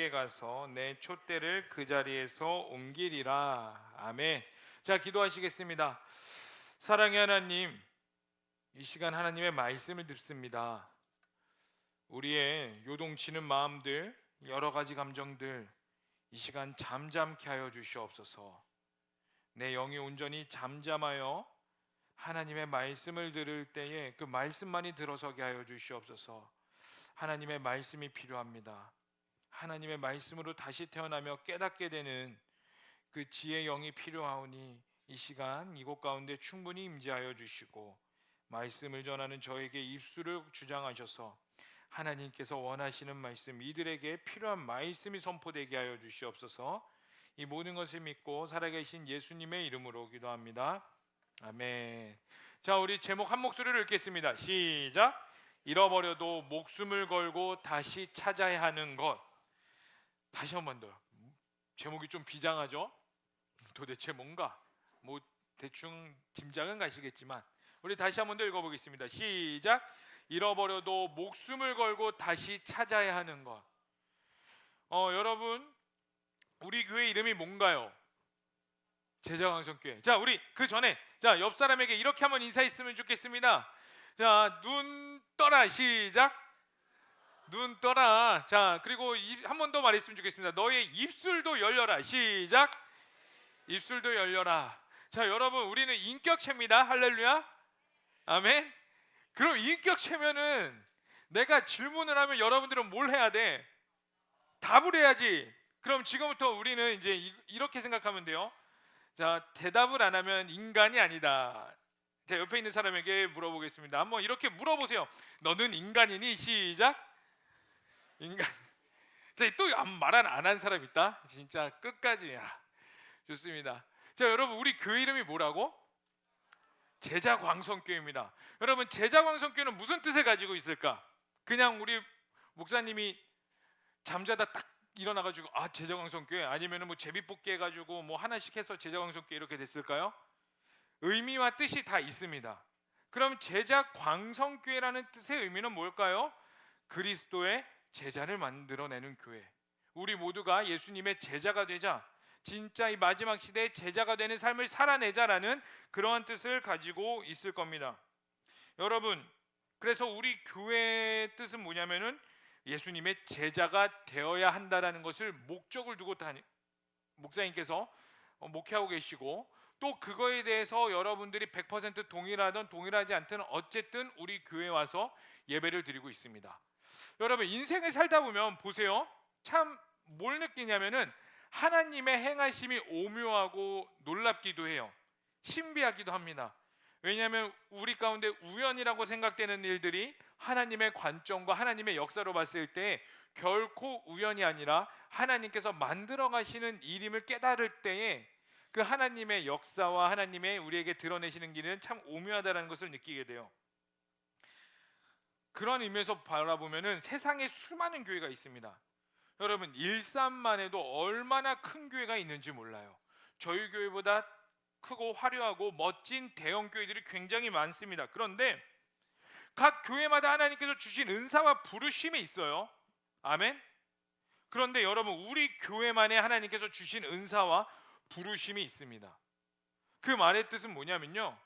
산지에 가서 내 촛대를 그 자리에서 옮기리라. 아멘. 자, 기도하시겠습니다. 사랑의 하나님, 이 시간 하나님의 말씀을 듣습니다. 우리의 요동치는 마음들, 여러 가지 감정들, 이 시간 잠잠케 하여 주시옵소서. 내 영이 온전히 잠잠하여 하나님의 말씀을 들을 때에 그 말씀만이 들어서게 하여 주시옵소서. 하나님의 말씀이 필요합니다. 하나님의 말씀으로 다시 태어나며 깨닫게 되는 그 지혜의 영이 필요하오니 이 시간 이곳 가운데 충분히 임재하여 주시고 말씀을 전하는 저에게 입술을 주장하셔서 하나님께서 원하시는 말씀, 이들에게 필요한 말씀이 선포되게 하여 주시옵소서. 이 모든 것을 믿고 살아계신 예수님의 이름으로 기도합니다. 아멘. 자, 우리 제목 한 목소리로 읽겠습니다. 시작. 잃어버려도 목숨을 걸고 다시 찾아야 하는 것. 다시 한 번 더. 제목이 좀 비장하죠? 도대체 뭔가? 뭐 대충 짐작은 가시겠지만 우리 다시 한 번 더 읽어보겠습니다. 시작. 잃어버려도 목숨을 걸고 다시 찾아야 하는 것. 여러분, 우리 교회 이름이 뭔가요? 제자광성교회. 자, 우리 그 전에 옆 사람에게 이렇게 한번 인사했으면 좋겠습니다. 자, 눈 떠라. 시작. 눈 떠라. 자, 그리고 한 번 더 말했으면 좋겠습니다. 너의 입술도 열려라. 시작. 입술도 열려라. 자, 여러분, 우리는 인격체입니다. 할렐루야. 아멘. 그럼 인격체면은 내가 질문을 하면 여러분들은 뭘 해야 돼? 답을 해야지. 그럼 지금부터 우리는 이제 이렇게 생각하면 돼요. 자, 대답을 안 하면 인간이 아니다. 자, 옆에 있는 사람에게 물어보겠습니다. 한번 이렇게 물어보세요. 너는 인간이니? 시작. 인간. 자, 또 말 안 한 사람 있다. 진짜 끝까지. 좋습니다. 자, 여러분, 우리 교회 이름이 뭐라고? 제자광성교회입니다. 여러분, 제자광성교회는 무슨 뜻을 가지고 있을까? 그냥 우리 목사님이 잠자다 딱 일어나가지고 제자광성교회, 아니면은 뭐 제비뽑기 해가지고 뭐 하나씩 해서 제자광성교회 이렇게 됐을까요? 의미와 뜻이 다 있습니다. 그럼 제자광성교회라는 뜻의 의미는 뭘까요? 그리스도의 제자를 만들어내는 교회. 우리 모두가 예수님의 제자가 되자, 진짜 이 마지막 시대에 제자가 되는 삶을 살아내자라는 그러한 뜻을 가지고 있을 겁니다. 여러분, 그래서 우리 교회의 뜻은 뭐냐면은 예수님의 제자가 되어야 한다라는 것을 목적을 두고 목사님께서 목회하고 계시고, 또 그거에 대해서 여러분들이 100% 동일하든 동일하지 않든 어쨌든 우리 교회에 와서 예배를 드리고 있습니다. 여러분, 인생을 살다 보면 보세요. 참 뭘 느끼냐면은 하나님의 행하심이 오묘하고 놀랍기도 해요. 신비하기도 합니다. 왜냐하면 우리 가운데 우연이라고 생각되는 일들이 하나님의 관점과 하나님의 역사로 봤을 때 결코 우연이 아니라 하나님께서 만들어 가시는 일임을 깨달을 때에 그 하나님의 역사와 하나님의 우리에게 드러내시는 길은 참 오묘하다는 것을 느끼게 돼요. 그런 의미에서 바라보면은 세상에 수많은 교회가 있습니다. 여러분, 일산만 해도 얼마나 큰 교회가 있는지 몰라요. 저희 교회보다 크고 화려하고 멋진 대형 교회들이 굉장히 많습니다. 그런데 각 교회마다 하나님께서 주신 은사와 부르심이 있어요. 아멘. 그런데 여러분, 우리 교회만에 하나님께서 주신 은사와 부르심이 있습니다. 그 말의 뜻은 뭐냐면요,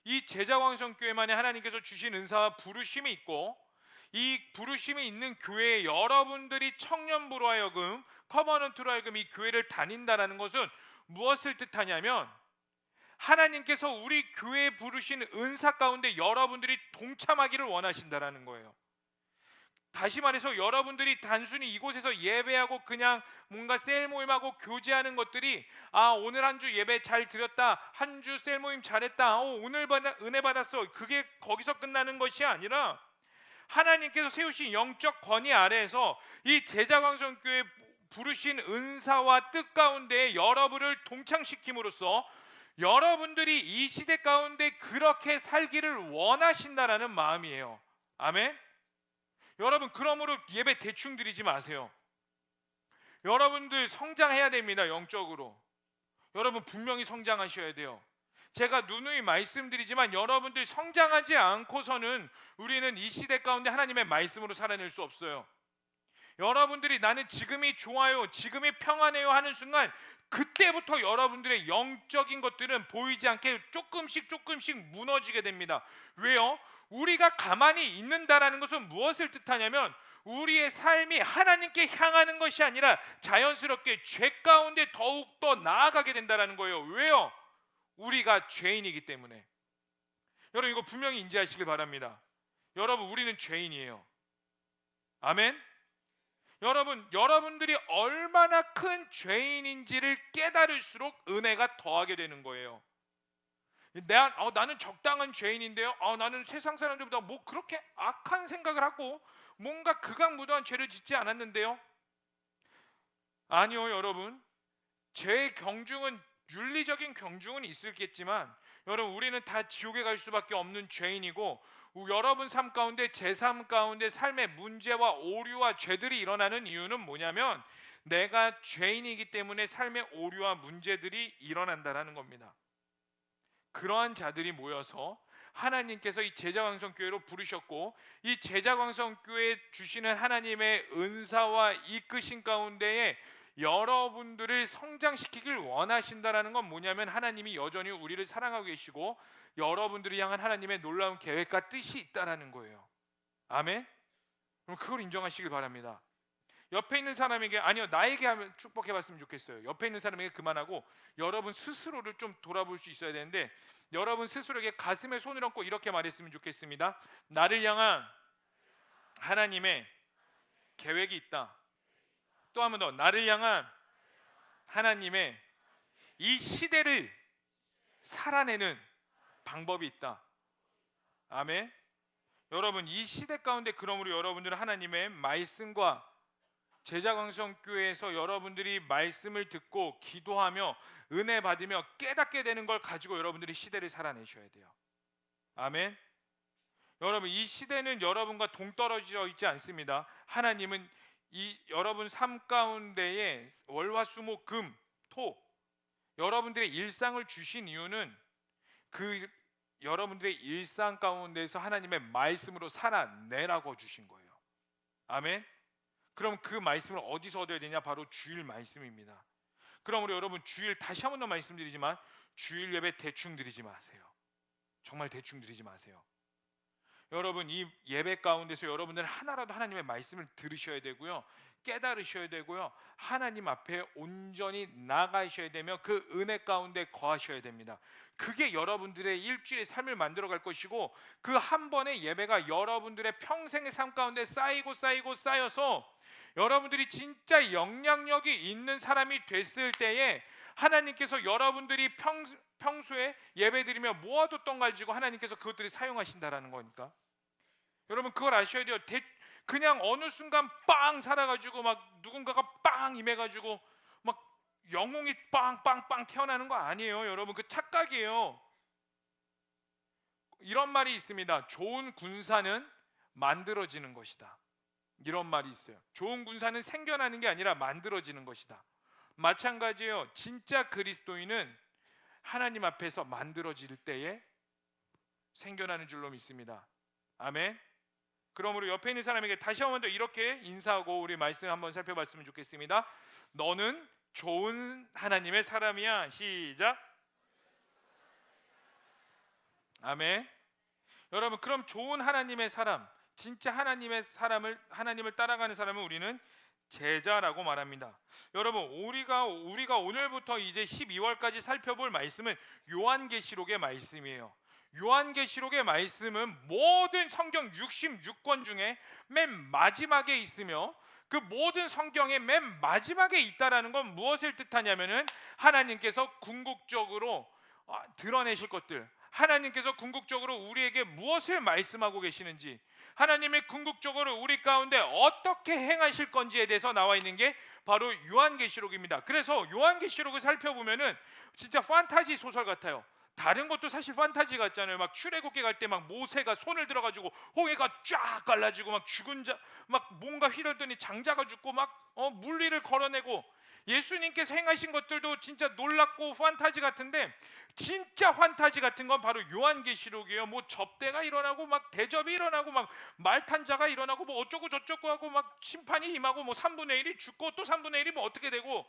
이 제자광성교회만에 하나님께서 주신 은사와 부르심이 있고, 이 부르심이 있는 교회에 여러분들이 청년부로 하여금, 커버넌트로 하여금 이 교회를 다닌다라는 것은 무엇을 뜻하냐면 하나님께서 우리 교회에 부르신 은사 가운데 여러분들이 동참하기를 원하신다라는 거예요. 다시 말해서 여러분들이 단순히 이곳에서 예배하고 그냥 뭔가 셀 모임하고 교제하는 것들이 오늘 한 주 예배 잘 드렸다, 한 주 셀 모임 잘했다, 오늘 은혜 받았어, 그게 거기서 끝나는 것이 아니라 하나님께서 세우신 영적 권위 아래에서 이 제자광성교회 부르신 은사와 뜻 가운데 여러분을 동참시킴으로써 여러분들이 이 시대 가운데 그렇게 살기를 원하신다라는 마음이에요. 아멘. 여러분, 그러므로 예배 대충 드리지 마세요. 여러분들 성장해야 됩니다. 영적으로 여러분 분명히 성장하셔야 돼요. 제가 누누이 말씀드리지만 여러분들 성장하지 않고서는 우리는 이 시대 가운데 하나님의 말씀으로 살아낼 수 없어요. 여러분들이 나는 지금이 좋아요, 지금이 평안해요 하는 순간, 그때부터 여러분들의 영적인 것들은 보이지 않게 조금씩 무너지게 됩니다. 왜요? 우리가 가만히 있는다라는 것은 무엇을 뜻하냐면, 우리의 삶이 하나님께 향하는 것이 아니라 자연스럽게 죄 가운데 더욱 더 나아가게 된다는 거예요. 왜요? 우리가 죄인이기 때문에. 여러분, 이거 분명히 인지하시길 바랍니다. 여러분, 우리는 죄인이에요. 아멘. 여러분들이 얼마나 큰 죄인인지를 깨달을수록 은혜가 더하게 되는 거예요. 나는 적당한 죄인인데요. 나는 세상 사람들보다 뭐 그렇게 악한 생각을 하고 뭔가 극악무도한 죄를 짓지 않았는데요. 아니요, 여러분. 죄의 경중은, 윤리적인 경중은 있겠지만, 여러분, 우리는 다 지옥에 갈 수밖에 없는 죄인이고, 여러분 삶 가운데, 제 삶 가운데 삶의 문제와 오류와 죄들이 일어나는 이유는 뭐냐면, 내가 죄인이기 때문에 삶의 오류와 문제들이 일어난다는 겁니다. 그러한 자들이 모여서 하나님께서 이 제자광성교회로 부르셨고, 이 제자광성교회에 주시는 하나님의 은사와 이끄신 가운데에 여러분들을 성장시키길 원하신다라는 건 뭐냐면, 하나님이 여전히 우리를 사랑하고 계시고 여러분들을 향한 하나님의 놀라운 계획과 뜻이 있다라는 거예요. 아멘. 그럼 그걸 인정하시길 바랍니다. 옆에 있는 사람에게, 아니요, 나에게 하면 축복해 봤으면 좋겠어요. 옆에 있는 사람에게 그만하고 여러분 스스로를 좀 돌아볼 수 있어야 되는데, 여러분 스스로에게 가슴에 손을 얹고 이렇게 말했으면 좋겠습니다. 나를 향한 하나님의 계획이 있다. 또 한 번 더, 나를 향한 하나님의 이 시대를 살아내는 방법이 있다. 아멘. 여러분, 이 시대 가운데 그러므로 여러분들은 하나님의 말씀과 제자광성교회에서 여러분들이 말씀을 듣고 기도하며 은혜 받으며 깨닫게 되는 걸 가지고 여러분들이 시대를 살아내셔야 돼요. 아멘. 여러분, 이 시대는 여러분과 동떨어져 있지 않습니다. 하나님은 이 여러분 삶 가운데에 월화수목금토 여러분들의 일상을 주신 이유는 그 여러분들의 일상 가운데서 하나님의 말씀으로 살아내라고 주신 거예요. 아멘. 그럼 그 말씀을 어디서 얻어야 되냐? 바로 주일 말씀입니다. 그러므로 여러분, 주일, 다시 한 번 더 말씀드리지만, 주일 예배 대충 드리지 마세요. 정말 대충 드리지 마세요. 여러분, 이 예배 가운데서 여러분들은 하나라도 하나님의 말씀을 들으셔야 되고요, 깨달으셔야 되고요, 하나님 앞에 온전히 나가셔야 되며 그 은혜 가운데 거하셔야 됩니다. 그게 여러분들의 일주일의 삶을 만들어갈 것이고, 그 한 번의 예배가 여러분들의 평생의 삶 가운데 쌓여서 여러분들이 진짜 영향력이 있는 사람이 됐을 때에 하나님께서 여러분들이 평소에 예배드리며 모아뒀던 걸 가지고 하나님께서 그것들을 사용하신다라는 거니까. 여러분, 그걸 아셔야 돼요. 그냥 어느 순간 빵 살아가지고 막 누군가가 빵 임해가지고 막 영웅이 빵빵빵 태어나는 거 아니에요. 여러분, 그 착각이에요. 이런 말이 있습니다. 좋은 군사는 만들어지는 것이다. 이런 말이 있어요. 좋은 군사는 생겨나는 게 아니라 만들어지는 것이다. 마찬가지예요. 진짜 그리스도인은 하나님 앞에서 만들어질 때에 생겨나는 줄로 믿습니다. 아멘. 그러므로 옆에 있는 사람에게 다시 한 번 더 이렇게 인사하고 우리 말씀 한번 살펴봤으면 좋겠습니다. 너는 좋은 하나님의 사람이야. 시작. 아멘. 여러분, 그럼 좋은 하나님의 사람, 진짜 하나님을 따라가는 사람을 우리는 제자라고 말합니다. 여러분, 우리가 오늘부터 이제 12월까지 살펴볼 말씀은 요한계시록의 말씀이에요. 요한계시록의 말씀은 모든 성경 66권 중에 맨 마지막에 있으며, 그 모든 성경의 맨 마지막에 있다라는 건 무엇을 뜻하냐면은 하나님께서 궁극적으로 드러내실 것들, 하나님께서 궁극적으로 우리에게 무엇을 말씀하고 계시는지, 하나님의 궁극적으로 우리 가운데 어떻게 행하실 건지에 대해서 나와 있는 게 바로 요한계시록입니다. 그래서 요한계시록을 살펴보면은 진짜 판타지 소설 같아요. 다른 것도 사실 판타지 같잖아요. 막 출애굽기 갈 때 막 모세가 손을 들어가지고 홍해가 쫙 갈라지고 막 죽은 자 막 뭔가 휘둘더니 장자가 죽고 막 물리를 걸어내고, 예수님께서 행하신 것들도 진짜 놀랍고 판타지 같은데, 진짜 판타지 같은 건 바로 요한계시록이에요. 뭐 접대가 일어나고 막 대접이 일어나고 막 말탄자가 일어나고 뭐 어쩌고 저쩌고 하고 막 심판이 임하고 뭐 3분의 1이 죽고 또 3분의 1이 뭐 어떻게 되고,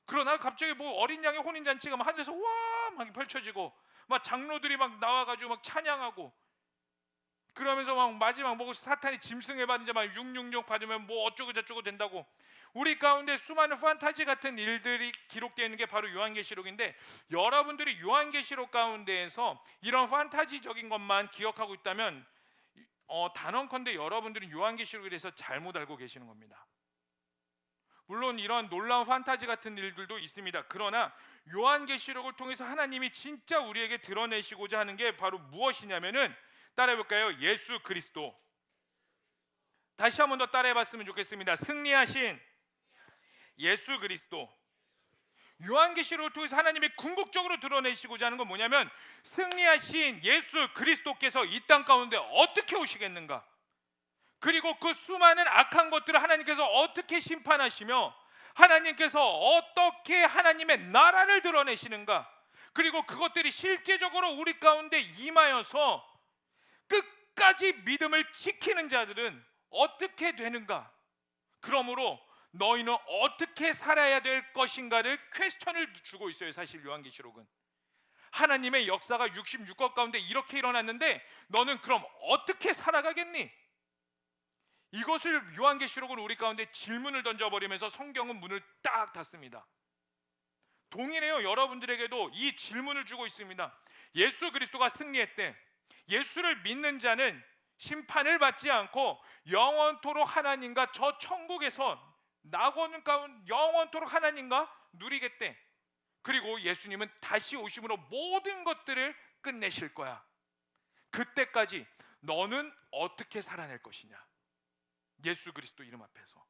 그러나 갑자기 뭐 어린 양의 혼인잔치가 막 하늘에서 와 막 펼쳐지고 막 장로들이 막 나와가지고 막 찬양하고, 그러면서 막 마지막 뭐 사탄이 짐승에 받은 자만 666 받으면 뭐 어쩌고 저쩌고 된다고, 우리 가운데 수많은 판타지 같은 일들이 기록되어 있는 게 바로 요한계시록인데, 여러분들이 요한계시록 가운데에서 이런 판타지적인 것만 기억하고 있다면 단언컨대 여러분들은 요한계시록에 대해서 잘못 알고 계시는 겁니다. 물론 이런 놀라운 판타지 같은 일들도 있습니다. 그러나 요한계시록을 통해서 하나님이 진짜 우리에게 드러내시고자 하는 게 바로 무엇이냐면은, 따라해볼까요? 예수 그리스도. 다시 한 번 더 따라해봤으면 좋겠습니다. 승리하신 예수 그리스도. 요한계시록을 통해서 하나님이 궁극적으로 드러내시고자 하는 건 뭐냐면, 승리하신 예수 그리스도께서 이 땅 가운데 어떻게 오시겠는가, 그리고 그 수많은 악한 것들을 하나님께서 어떻게 심판하시며 하나님께서 어떻게 하나님의 나라를 드러내시는가, 그리고 그것들이 실제적으로 우리 가운데 임하여서 끝까지 믿음을 지키는 자들은 어떻게 되는가, 그러므로 너희는 어떻게 살아야 될 것인가를 퀘스천을 주고 있어요. 사실 요한계시록은 하나님의 역사가 66것 가운데 이렇게 일어났는데 너는 그럼 어떻게 살아가겠니? 이것을 요한계시록은 우리 가운데 질문을 던져버리면서 성경은 문을 딱 닫습니다. 동일해요. 여러분들에게도 이 질문을 주고 있습니다. 예수 그리스도가 승리했대. 예수를 믿는 자는 심판을 받지 않고 영원토록 하나님과 저 천국에서 낙원 가운데 영원토록 하나님과 누리겠대. 그리고 예수님은 다시 오심으로 모든 것들을 끝내실 거야. 그때까지 너는 어떻게 살아낼 것이냐? 예수 그리스도 이름 앞에서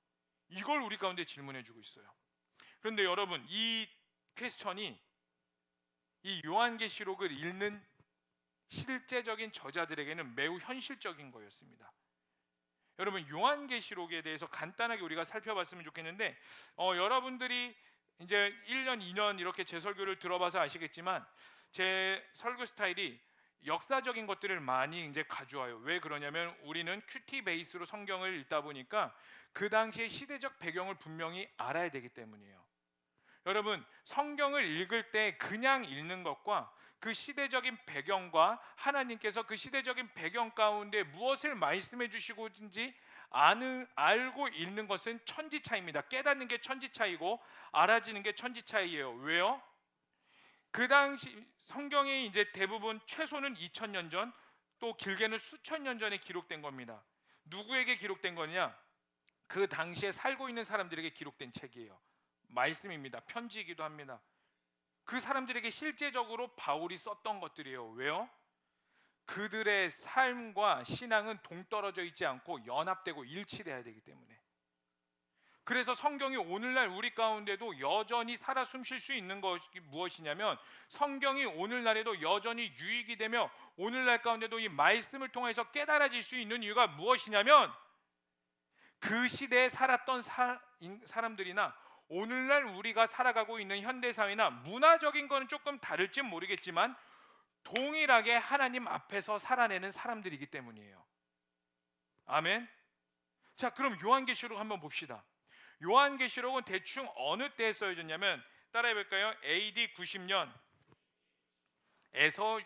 이걸 우리 가운데 질문해 주고 있어요. 그런데 여러분, 이 퀘스천이 이 요한계시록을 읽는 실제적인 저자들에게는 매우 현실적인 거였습니다. 여러분, 요한계시록에 대해서 간단하게 우리가 살펴봤으면 좋겠는데, 여러분들이 이제 1년, 2년 이렇게 제 설교를 들어봐서 아시겠지만 제 설교 스타일이 역사적인 것들을 많이 이제 가져와요. 왜 그러냐면 우리는 큐티 베이스로 성경을 읽다 보니까 그 당시의 시대적 배경을 분명히 알아야 되기 때문이에요. 여러분, 성경을 읽을 때 그냥 읽는 것과 그 시대적인 배경과 하나님께서 그 시대적인 배경 가운데 무엇을 말씀해 주시고든지 알고 읽는 것은 천지차이입니다. 깨닫는 게 천지차이고 알아지는 게 천지차이예요. 왜요? 그 당시 성경이 이제 대부분 최소는 2000년 전, 또 길게는 수천 년 전에 기록된 겁니다. 누구에게 기록된 거냐? 그 당시에 살고 있는 사람들에게 기록된 책이에요. 말씀입니다. 편지이기도 합니다. 그 사람들에게 실제적으로 바울이 썼던 것들이에요. 왜요? 그들의 삶과 신앙은 동떨어져 있지 않고 연합되고 일치돼야 되기 때문에. 그래서 성경이 오늘날 우리 가운데도 여전히 살아 숨쉴 수 있는 것이 무엇이냐면, 성경이 오늘날에도 여전히 유익이 되며 오늘날 가운데도 이 말씀을 통해서 깨달아질 수 있는 이유가 무엇이냐면, 그 시대에 살았던 사람들이나 오늘날 우리가 살아가고 있는 현대사회나 문화적인 거는 조금 다를지 모르겠지만 동일하게 하나님 앞에서 살아내는 사람들이기 때문이에요. 아멘. 자, 그럼 요한계시록 한번 봅시다. 요한계시록은 대충 어느 때에 써졌냐면, 따라해 볼까요? AD 90년에서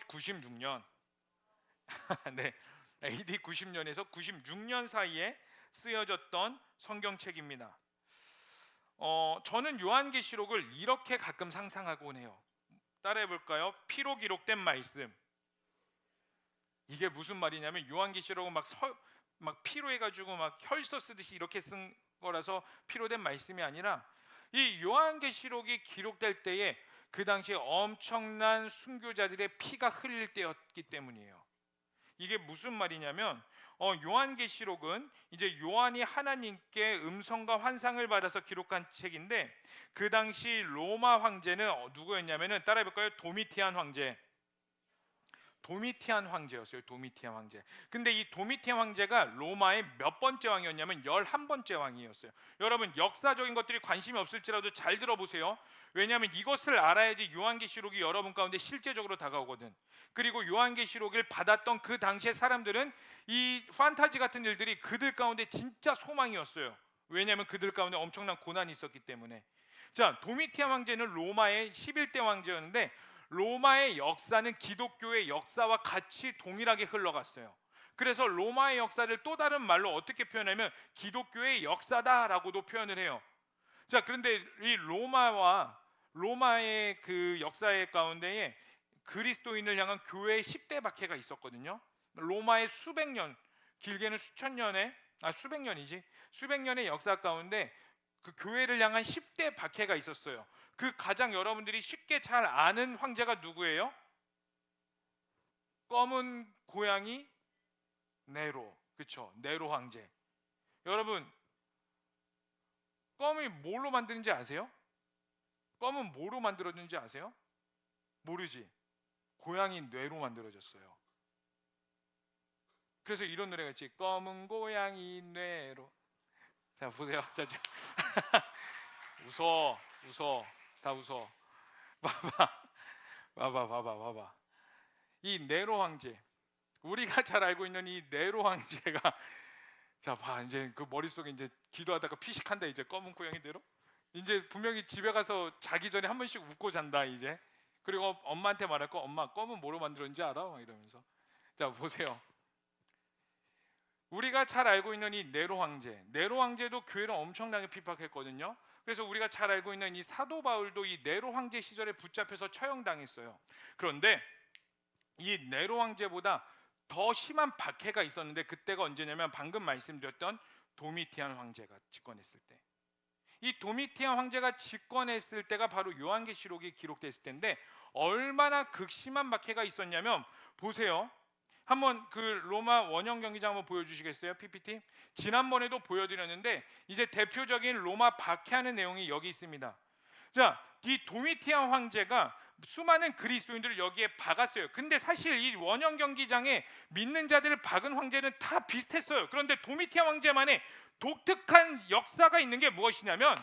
96년 네, AD 90년에서 96년 사이에 쓰여졌던 성경책입니다. 저는 요한계시록을 이렇게 가끔 상상하곤 해요. 따라해 볼까요? 피로 기록된 말씀. 이게 무슨 말이냐면, 요한계시록은 막 피로 해가지고 막 혈서 쓰듯이 이렇게 쓴 거라서 피로 된 말씀이 아니라, 이 요한계시록이 기록될 때에 그 당시에 엄청난 순교자들의 피가 흘릴 때였기 때문이에요. 이게 무슨 말이냐면, 요한계시록은 이제 요한이 하나님께 음성과 환상을 받아서 기록한 책인데, 그 당시 로마 황제는 누구였냐면은, 따라해 볼까요? 도미티안 황제. 도미티안 황제였어요. 도미티안 황제. 근데 이 도미티안 황제가 로마의 몇 번째 왕이었냐면 11번째 왕이었어요. 여러분, 역사적인 것들이 관심이 없을지라도 잘 들어보세요. 왜냐하면 이것을 알아야지 요한계시록이 여러분 가운데 실제적으로 다가오거든. 그리고 요한계시록을 받았던 그 당시의 사람들은 이 판타지 같은 일들이 그들 가운데 진짜 소망이었어요. 왜냐하면 그들 가운데 엄청난 고난이 있었기 때문에. 자, 도미티안 황제는 로마의 11대 왕제였는데 로마의 역사는 기독교의 역사와 같이 동일하게 흘러갔어요. 그래서 로마의 역사를 또 다른 말로 어떻게 표현하면 기독교의 역사다라고도 표현을 해요. 자, 그런데 이 로마의 그 역사의 가운데에 그리스도인을 향한 교회의 10대 박해가 있었거든요. 로마의 수백 년, 길게는 수천 년의 수백 년이지. 수백 년의 역사 가운데 그 교회를 향한 10대 박해가 있었어요. 그 가장 여러분들이 쉽게 잘 아는 황제가 누구예요? 검은 고양이 네로. 그렇죠? 네로 황제. 여러분, 껌이 뭘로 만드는지 아세요? 껌은 뭐로 만들어졌는지 아세요? 모르지. 고양이 뇌로 만들어졌어요. 그래서 이런 노래가 있지. 검은 고양이 뇌로. 자, 보세요. 자, 웃어. 다 웃어. 봐봐. 이 네로 황제, 우리가 잘 알고 있는 이 네로 황제가 자, 봐, 이제 그 머릿속에 이제 기도하다가 피식한다. 이제 검은 고양이 네로. 이제 분명히 집에 가서 자기 전에 한 번씩 웃고 잔다 이제. 그리고 엄마한테 말할 거, 엄마 껌은 뭐로 만들었는지 알아? 막 이러면서. 자, 보세요. 우리가 잘 알고 있는 이 네로 황제도 교회를 엄청나게 핍박했거든요. 그래서 우리가 잘 알고 있는 이 사도 바울도 이 네로 황제 시절에 붙잡혀서 처형당했어요. 그런데 이 네로 황제보다 더 심한 박해가 있었는데 그때가 언제냐면 방금 말씀드렸던 도미티안 황제가 집권했을 때. 이 도미티안 황제가 집권했을 때가 바로 요한계시록이 기록됐을 때인데 얼마나 극심한 박해가 있었냐면 보세요. 한번 그 로마 원형 경기장 한번 보여주시겠어요? PPT. 지난번에도 보여드렸는데 이제 대표적인 로마 박해하는 내용이 여기 있습니다. 자, 이 도미티안 황제가 수많은 그리스도인들을 여기에 박았어요. 근데 사실 이 원형 경기장에 믿는 자들을 박은 황제는 다 비슷했어요. 그런데 도미티안 황제만의 독특한 역사가 있는 게 무엇이냐면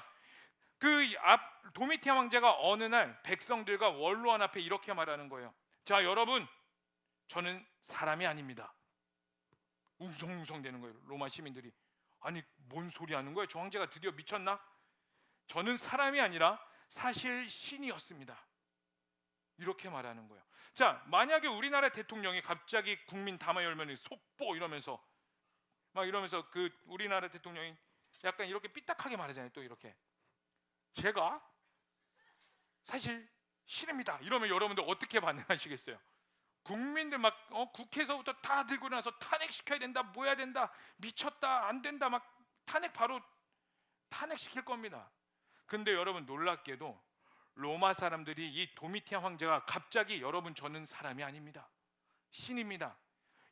도미티안 황제가 어느 날 백성들과 원로원 앞에 이렇게 말하는 거예요. 자, 여러분, 저는 사람이 아닙니다. 웅성웅성 되는 거예요. 로마 시민들이. 아니, 뭔 소리 하는 거예요? 저 황제가 드디어 미쳤나? 저는 사람이 아니라 사실 신이었습니다. 이렇게 말하는 거예요. 자, 만약에 우리나라 대통령이 갑자기 국민 담화 열면 속보 이러면서 그 우리나라 대통령이 약간 이렇게 삐딱하게 말하잖아요. 또 이렇게 제가 사실 신입니다. 이러면 여러분들 어떻게 반응하시겠어요? 국민들 막 국회에서부터 다 들고 나서 탄핵시켜야 된다, 뭐 해야 된다, 미쳤다, 안 된다, 막 바로 탄핵시킬 겁니다. 근데 여러분 놀랍게도 로마 사람들이 이 도미티안 황제가 갑자기 여러분 저는 사람이 아닙니다, 신입니다,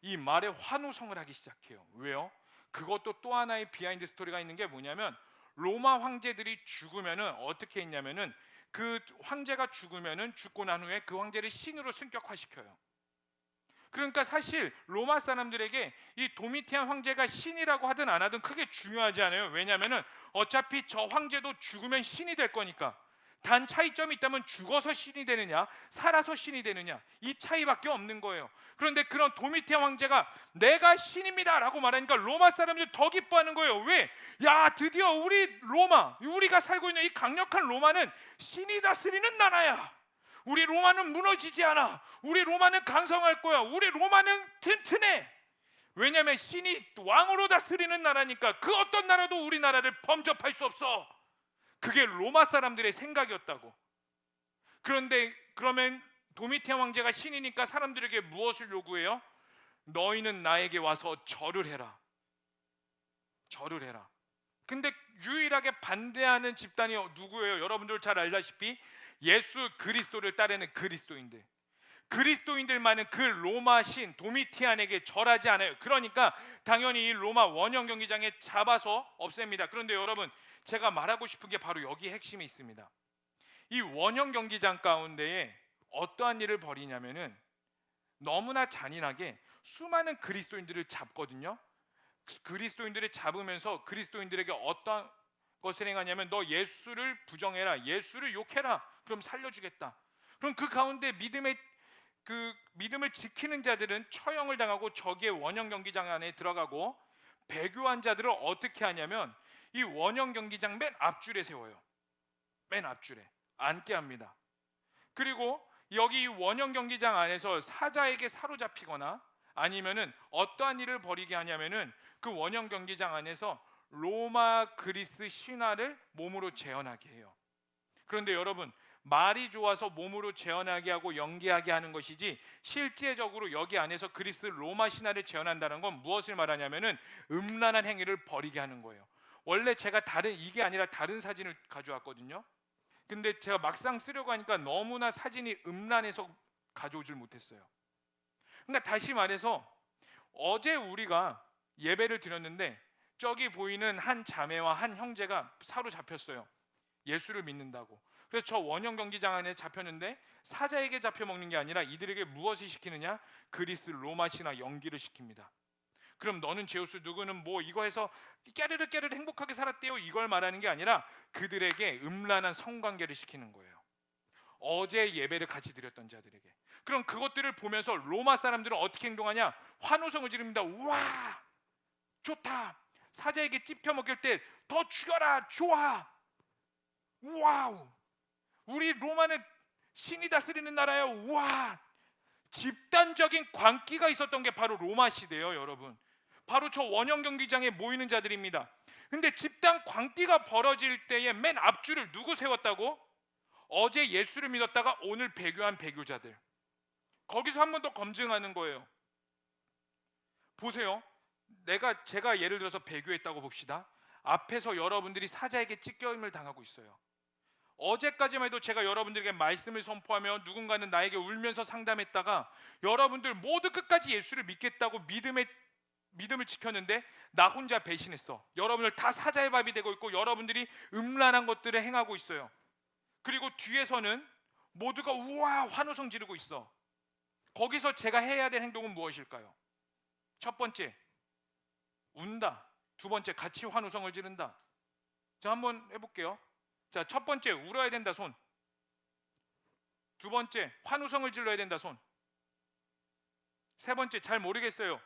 이 말에 환호성을 하기 시작해요. 왜요? 그것도 또 하나의 비하인드 스토리가 있는 게 뭐냐면 로마 황제들이 죽으면은 어떻게 했냐면은 그 황제가 죽으면은 죽고 난 후에 그 황제를 신으로 승격화시켜요. 그러니까 사실 로마 사람들에게 이 도미티안 황제가 신이라고 하든 안 하든 크게 중요하지 않아요. 왜냐하면은 어차피 저 황제도 죽으면 신이 될 거니까. 단 차이점이 있다면 죽어서 신이 되느냐 살아서 신이 되느냐 이 차이밖에 없는 거예요. 그런데 그런 도미티안 황제가 내가 신입니다 라고 말하니까 로마 사람들이 더 기뻐하는 거예요. 왜? 야, 드디어 우리가 살고 있는 이 강력한 로마는 신이 다스리는 나라야. 우리 로마는 무너지지 않아. 우리 로마는 강성할 거야. 우리 로마는 튼튼해. 왜냐하면 신이 왕으로 다스리는 나라니까 그 어떤 나라도 우리나라를 범접할 수 없어. 그게 로마 사람들의 생각이었다고. 그런데 그러면 도미티안 황제가 신이니까 사람들에게 무엇을 요구해요? 너희는 나에게 와서 절을 해라. 절을 해라. 근데 유일하게 반대하는 집단이 누구예요? 여러분들 잘 알다시피 예수 그리스도를 따르는 그리스도인들만은 그 로마 신 도미티안에게 절하지 않아요. 그러니까 당연히 이 로마 원형 경기장에 잡아서 없앱니다. 그런데 여러분, 제가 말하고 싶은 게 바로 여기 핵심이 있습니다. 이 원형 경기장 가운데에 어떠한 일을 벌이냐면은 너무나 잔인하게 수많은 그리스도인들을 잡거든요. 그리스도인들을 잡으면서 그리스도인들에게 어떤 것을 행하냐면 너 예수를 부정해라, 예수를 욕해라, 그럼 살려주겠다. 그럼 그 가운데 믿음을 지키는 자들은 처형을 당하고 저기의 원형 경기장 안에 들어가고, 배교한 자들을 어떻게 하냐면 이 원형 경기장 맨 앞줄에 세워요. 맨 앞줄에 앉게 합니다. 그리고 여기 이 원형 경기장 안에서 사자에게 사로잡히거나 아니면은 어떠한 일을 벌이게 하냐면은 그 원형 경기장 안에서 로마 그리스 신화를 몸으로 재현하게 해요. 그런데 여러분, 말이 좋아서 몸으로 재현하게 하고 연기하게 하는 것이지 실제적으로 여기 안에서 그리스 로마 신화를 재현한다는 건 무엇을 말하냐면은 음란한 행위를 벌이게 하는 거예요. 원래 제가 이게 아니라 다른 사진을 가져왔거든요. 근데 제가 막상 쓰려고 하니까 너무나 사진이 음란해서 가져오질 못했어요. 그러니까 다시 말해서 어제 우리가 예배를 드렸는데 저기 보이는 한 자매와 한 형제가 사로잡혔어요. 예수를 믿는다고. 그래서 저 원형 경기장 안에 잡혔는데 사자에게 잡혀 먹는 게 아니라 이들에게 무엇을 시키느냐? 그리스 로마 신화 연기를 시킵니다. 그럼 너는 제우스, 누구는 뭐 이거 해서 깨르르 행복하게 살았대요, 이걸 말하는 게 아니라 그들에게 음란한 성관계를 시키는 거예요. 어제 예배를 같이 드렸던 자들에게. 그럼 그것들을 보면서 로마 사람들은 어떻게 행동하냐? 환호성을 지릅니다. 우와, 좋다. 사자에게 찝혀 먹일 때 더 죽여라, 좋아. 와우, 우리 로마는 신이 다스리는 나라예요. 우와. 집단적인 광기가 있었던 게 바로 로마 시대예요, 여러분. 바로 저 원형 경기장에 모이는 자들입니다. 근데 집단 광기가 벌어질 때에 맨 앞줄을 누구 세웠다고? 어제 예수를 믿었다가 오늘 배교한 배교자들. 거기서 한 번 더 검증하는 거예요. 보세요. 제가 예를 들어서 배교했다고 봅시다. 앞에서 여러분들이 사자에게 찢겨임을 당하고 있어요. 어제까지만 해도 제가 여러분들에게 말씀을 선포하며 누군가는 나에게 울면서 상담했다가 여러분들 모두 끝까지 예수를 믿겠다고 믿음을 지켰는데 나 혼자 배신했어. 여러분들 다 사자의 밥이 되고 있고 여러분들이 음란한 것들을 행하고 있어요. 그리고 뒤에서는 모두가 우와 환호성 지르고 있어. 거기서 제가 해야 될 행동은 무엇일까요? 첫 번째, 운다. 두 번째, 같이 환호성을 지른다. 자, 한번 해볼게요. 자, 첫 번째, 울어야 된다, 손. 두 번째, 환호성을 질러야 된다, 손. 세 번째, 잘 모르겠어요.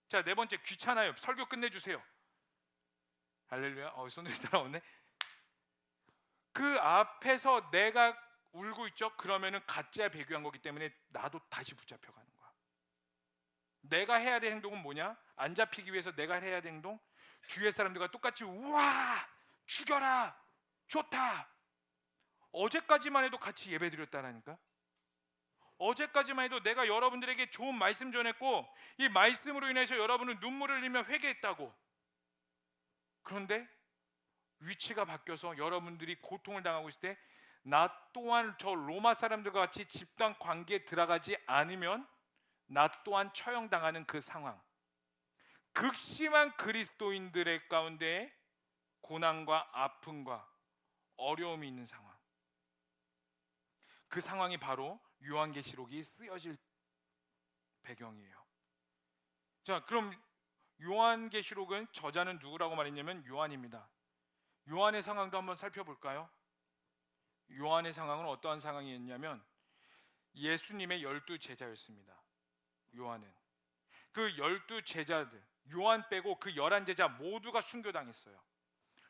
자, 네 번째, 귀찮아요. 설교 끝내주세요. 할렐루야. 손들이 따라오네. 그 앞에서 내가 울고 있죠. 그러면은 가짜 배교한 거기 때문에 나도 다시 붙잡혀가는 거야. 내가 해야 될 행동은 뭐냐? 안 잡히기 위해서 내가 해야 될 행동, 뒤에 사람들과 똑같이 우와 죽여라, 좋다. 어제까지만 해도 같이 예배 드렸다라니까. 어제까지만 해도 내가 여러분들에게 좋은 말씀 전했고 이 말씀으로 인해서 여러분은 눈물을 흘리며 회개했다고. 그런데 위치가 바뀌어서 여러분들이 고통을 당하고 있을 때 나 또한 저 로마 사람들과 같이 집단 관계에 들어가지 않으면 나 또한 처형당하는 그 상황, 극심한 그리스도인들의 가운데 고난과 아픔과 어려움이 있는 상황, 그 상황이 바로 요한계시록이 쓰여질 배경이에요. 자, 그럼 요한계시록은 저자는 누구라고 말했냐면 요한입니다. 요한의 상황도 한번 살펴볼까요? 요한의 상황은 어떠한 상황이었냐면 예수님의 12 제자였습니다. 요한은 그 12 제자들, 요한 빼고 그 11 제자 모두가 순교당했어요.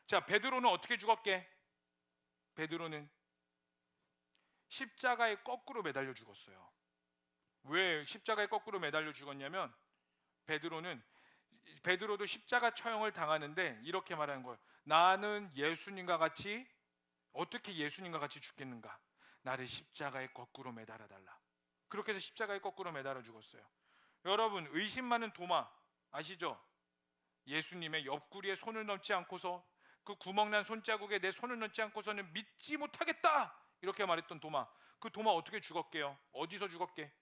자, 베드로는 어떻게 죽었게? 베드로는 십자가에 거꾸로 매달려 죽었어요. 왜 십자가에 거꾸로 매달려 죽었냐면 베드로도 십자가 처형을 당하는데 이렇게 말하는 거예요. 나는 예수님과 같이, 어떻게 예수님과 같이 죽겠는가? 나를 십자가에 거꾸로 매달아 달라. 그렇게 해서 십자가에 거꾸로 매달아 죽었어요. 여러분, 의심 많은 도마 아시죠? 예수님의 옆구리에 손을 넣지 않고서 그 구멍난 손자국에 내 손을 넣지 않고서는 믿지 못하겠다 이렇게 말했던 도마. 그 도마 어떻게 죽었게요? 어디서 죽었게?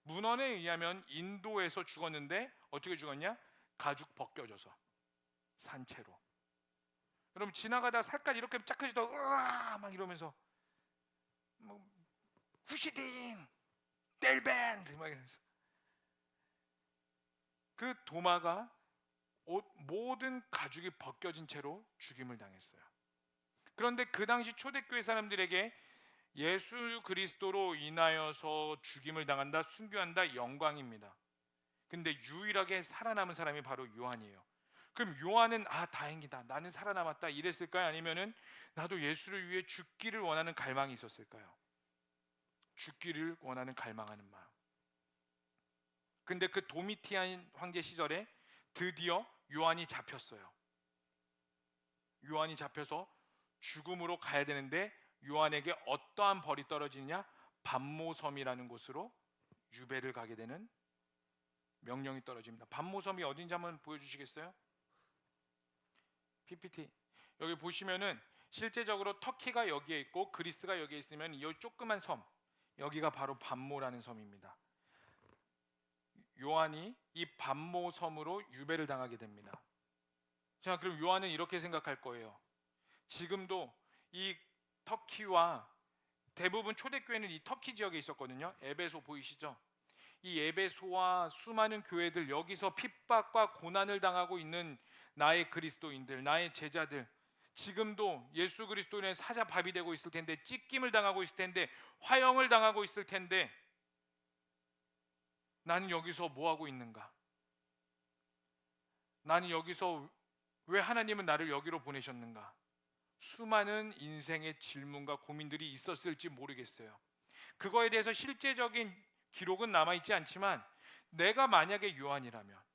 문헌에 의하면 인도에서 죽었는데 어떻게 죽었냐? 가죽 벗겨져서 산채로. 여러분, 지나가다 살까지 이렇게 짝해지다 으아 막 이러면서 뭐, 후시딘 될 밴드 막 이러면서 그 도마가 모든 가죽이 벗겨진 채로 죽임을 당했어요. 그런데 그 당시 초대교회 사람들에게 예수 그리스도로 인하여서 죽임을 당한다, 순교한다 영광입니다. 근데 유일하게 살아남은 사람이 바로 요한이에요. 그럼 요한은 다행이다, 나는 살아남았다 이랬을까요? 아니면은 나도 예수를 위해 죽기를 원하는 갈망이 있었을까요? 죽기를 원하는 갈망하는 마음. 근데 그 도미티안 황제 시절에 드디어 요한이 잡혔어요. 요한이 잡혀서 죽음으로 가야 되는데 요한에게 어떠한 벌이 떨어지느냐? 반모섬이라는 곳으로 유배를 가게 되는 명령이 떨어집니다. 반모섬이 어딘지 한번 보여주시겠어요? PPT 여기 보시면은 실제적으로 터키가 여기에 있고 그리스가 여기에 있으면 이 조그만 섬, 여기가 바로 반모라는 섬입니다. 요한이 이 반모섬으로 유배를 당하게 됩니다. 자, 그럼 요한은 이렇게 생각할 거예요. 지금도 이 터키와 대부분 초대교회는 이 터키 지역에 있었거든요. 에베소 보이시죠? 이 에베소와 수많은 교회들, 여기서 핍박과 고난을 당하고 있는 나의 그리스도인들, 나의 제자들, 지금도 예수 그리스도인의 사자밥이 되고 있을 텐데, 찢김을 당하고 있을 텐데, 화형을 당하고 있을 텐데, 나는 여기서 뭐 하고 있는가? 나는 여기서 왜 하나님은 나를 여기로 보내셨는가? 수많은 인생의 질문과 고민들이 있었을지 모르겠어요. 그거에 대해서 실제적인 기록은 남아있지 않지만, 내가 만약에 요한이라면,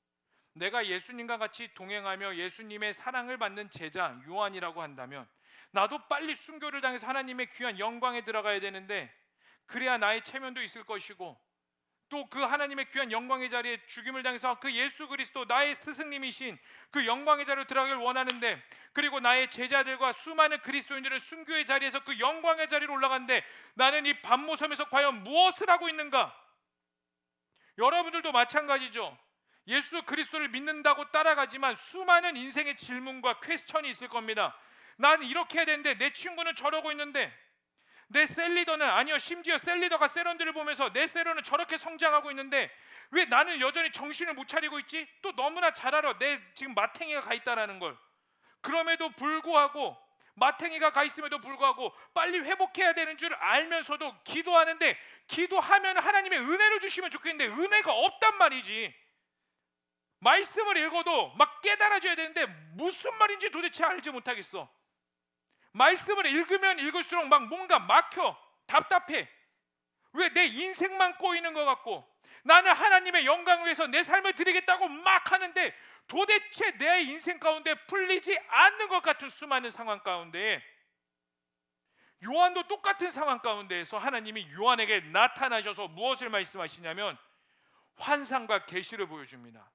내가 예수님과 같이 동행하며 예수님의 사랑을 받는 제자 요한이라고 한다면, 나도 빨리 순교를 당해서 하나님의 귀한 영광에 들어가야 되는데, 그래야 나의 체면도 있을 것이고, 또 그 하나님의 귀한 영광의 자리에 죽임을 당해서 그 예수 그리스도 나의 스승님이신 그 영광의 자리로 들어가길 원하는데, 그리고 나의 제자들과 수많은 그리스도인들은 순교의 자리에서 그 영광의 자리로 올라가는데, 나는 이 반모섬에서 과연 무엇을 하고 있는가? 여러분들도 마찬가지죠. 예수 그리스도를 믿는다고 따라가지만 수많은 인생의 질문과 퀘스천이 있을 겁니다. 난 이렇게 해야 되는데 내 친구는 저러고 있는데, 내 셀리더는, 아니요, 심지어 셀리더가 세런들을 보면서 내 세런은 저렇게 성장하고 있는데 왜 나는 여전히 정신을 못 차리고 있지? 또 너무나 잘 알아, 내 지금 마탱이가 가 있다라는 걸. 그럼에도 불구하고, 마탱이가 가 있음에도 불구하고 빨리 회복해야 되는 줄 알면서도 기도하는데, 기도하면 하나님의 은혜를 주시면 좋겠는데 은혜가 없단 말이지. 말씀을 읽어도 막 깨달아져야 되는데 무슨 말인지 도대체 알지 못하겠어. 말씀을 읽으면 읽을수록 막 뭔가 막혀, 답답해. 왜 내 인생만 꼬이는 것 같고, 나는 하나님의 영광을 위해서 내 삶을 드리겠다고 막 하는데 도대체 내 인생 가운데 풀리지 않는 것 같은 수많은 상황 가운데, 요한도 똑같은 상황 가운데에서 하나님이 요한에게 나타나셔서 무엇을 말씀하시냐면 환상과 계시를 보여줍니다.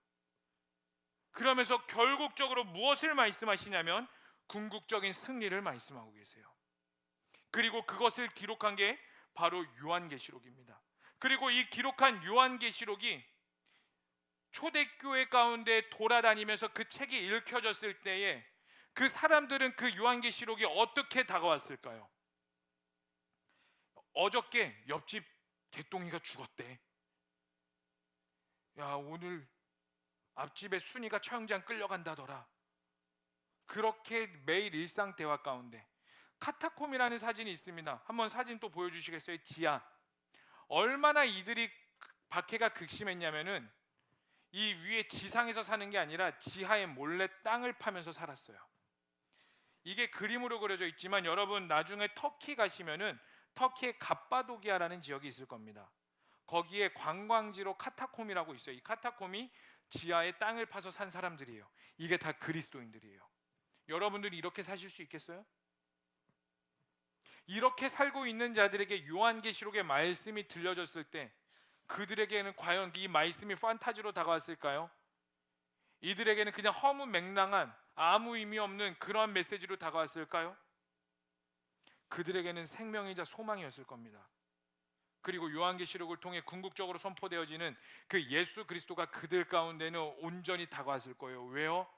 그러면서 결국적으로 무엇을 말씀하시냐면 궁극적인 승리를 말씀하고 계세요. 그리고 그것을 기록한 게 바로 요한계시록입니다. 그리고 이 기록한 요한계시록이 초대교회 가운데 돌아다니면서 그 책이 읽혀졌을 때에 그 사람들은 그 요한계시록이 어떻게 다가왔을까요? 어저께 옆집 개똥이가 죽었대. 야, 오늘 앞집에 순이가 처형장 끌려간다더라. 그렇게 매일 일상 대화 가운데, 카타콤이라는 사진이 있습니다. 한번 사진 또 보여주시겠어요? 지하. 얼마나 이들이 박해가 극심했냐면은 이 위에 지상에서 사는 게 아니라 지하에 몰래 땅을 파면서 살았어요. 이게 그림으로 그려져 있지만 여러분 나중에 터키 가시면은 터키의 갑바도기아라는 지역이 있을 겁니다. 거기에 관광지로 카타콤이라고 있어요. 이 카타콤이 지하에 땅을 파서 산 사람들이에요. 이게 다 그리스도인들이에요. 여러분들이 이렇게 사실 수 있겠어요? 이렇게 살고 있는 자들에게 요한계시록의 말씀이 들려졌을 때 그들에게는 과연 이 말씀이 판타지로 다가왔을까요? 이들에게는 그냥 허무맹랑한 아무 의미 없는 그런 메시지로 다가왔을까요? 그들에게는 생명이자 소망이었을 겁니다. 그리고 요한계시록을 통해 궁극적으로 선포되어지는 그 예수 그리스도가 그들 가운데는 온전히 다가왔을 거예요. 왜요?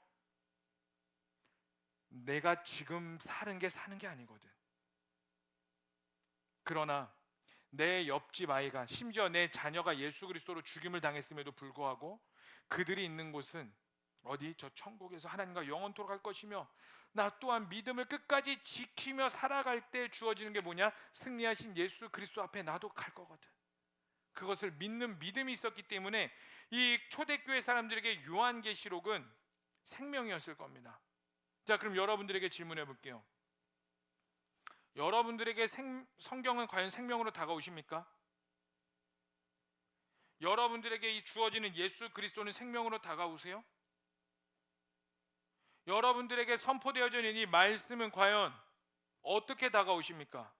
내가 지금 사는 게 아니거든. 그러나 내 옆집 아이가, 심지어 내 자녀가 예수 그리스도로 죽임을 당했음에도 불구하고 그들이 있는 곳은 어디? 저 천국에서 하나님과 영원토록 할 것이며, 나 또한 믿음을 끝까지 지키며 살아갈 때 주어지는 게 뭐냐? 승리하신 예수 그리스도 앞에 나도 갈 거거든. 그것을 믿는 믿음이 있었기 때문에 이 초대교회 사람들에게 요한계시록은 생명이었을 겁니다. 자, 그럼 여러분들에게 질문해 볼게요. 여러분들에게 성경은 과연 생명으로 다가오십니까? 여러분들에게 이 주어지는 예수 그리스도는 생명으로 다가오세요? 여러분들에게 선포되어지는 이 말씀은 과연 어떻게 다가오십니까?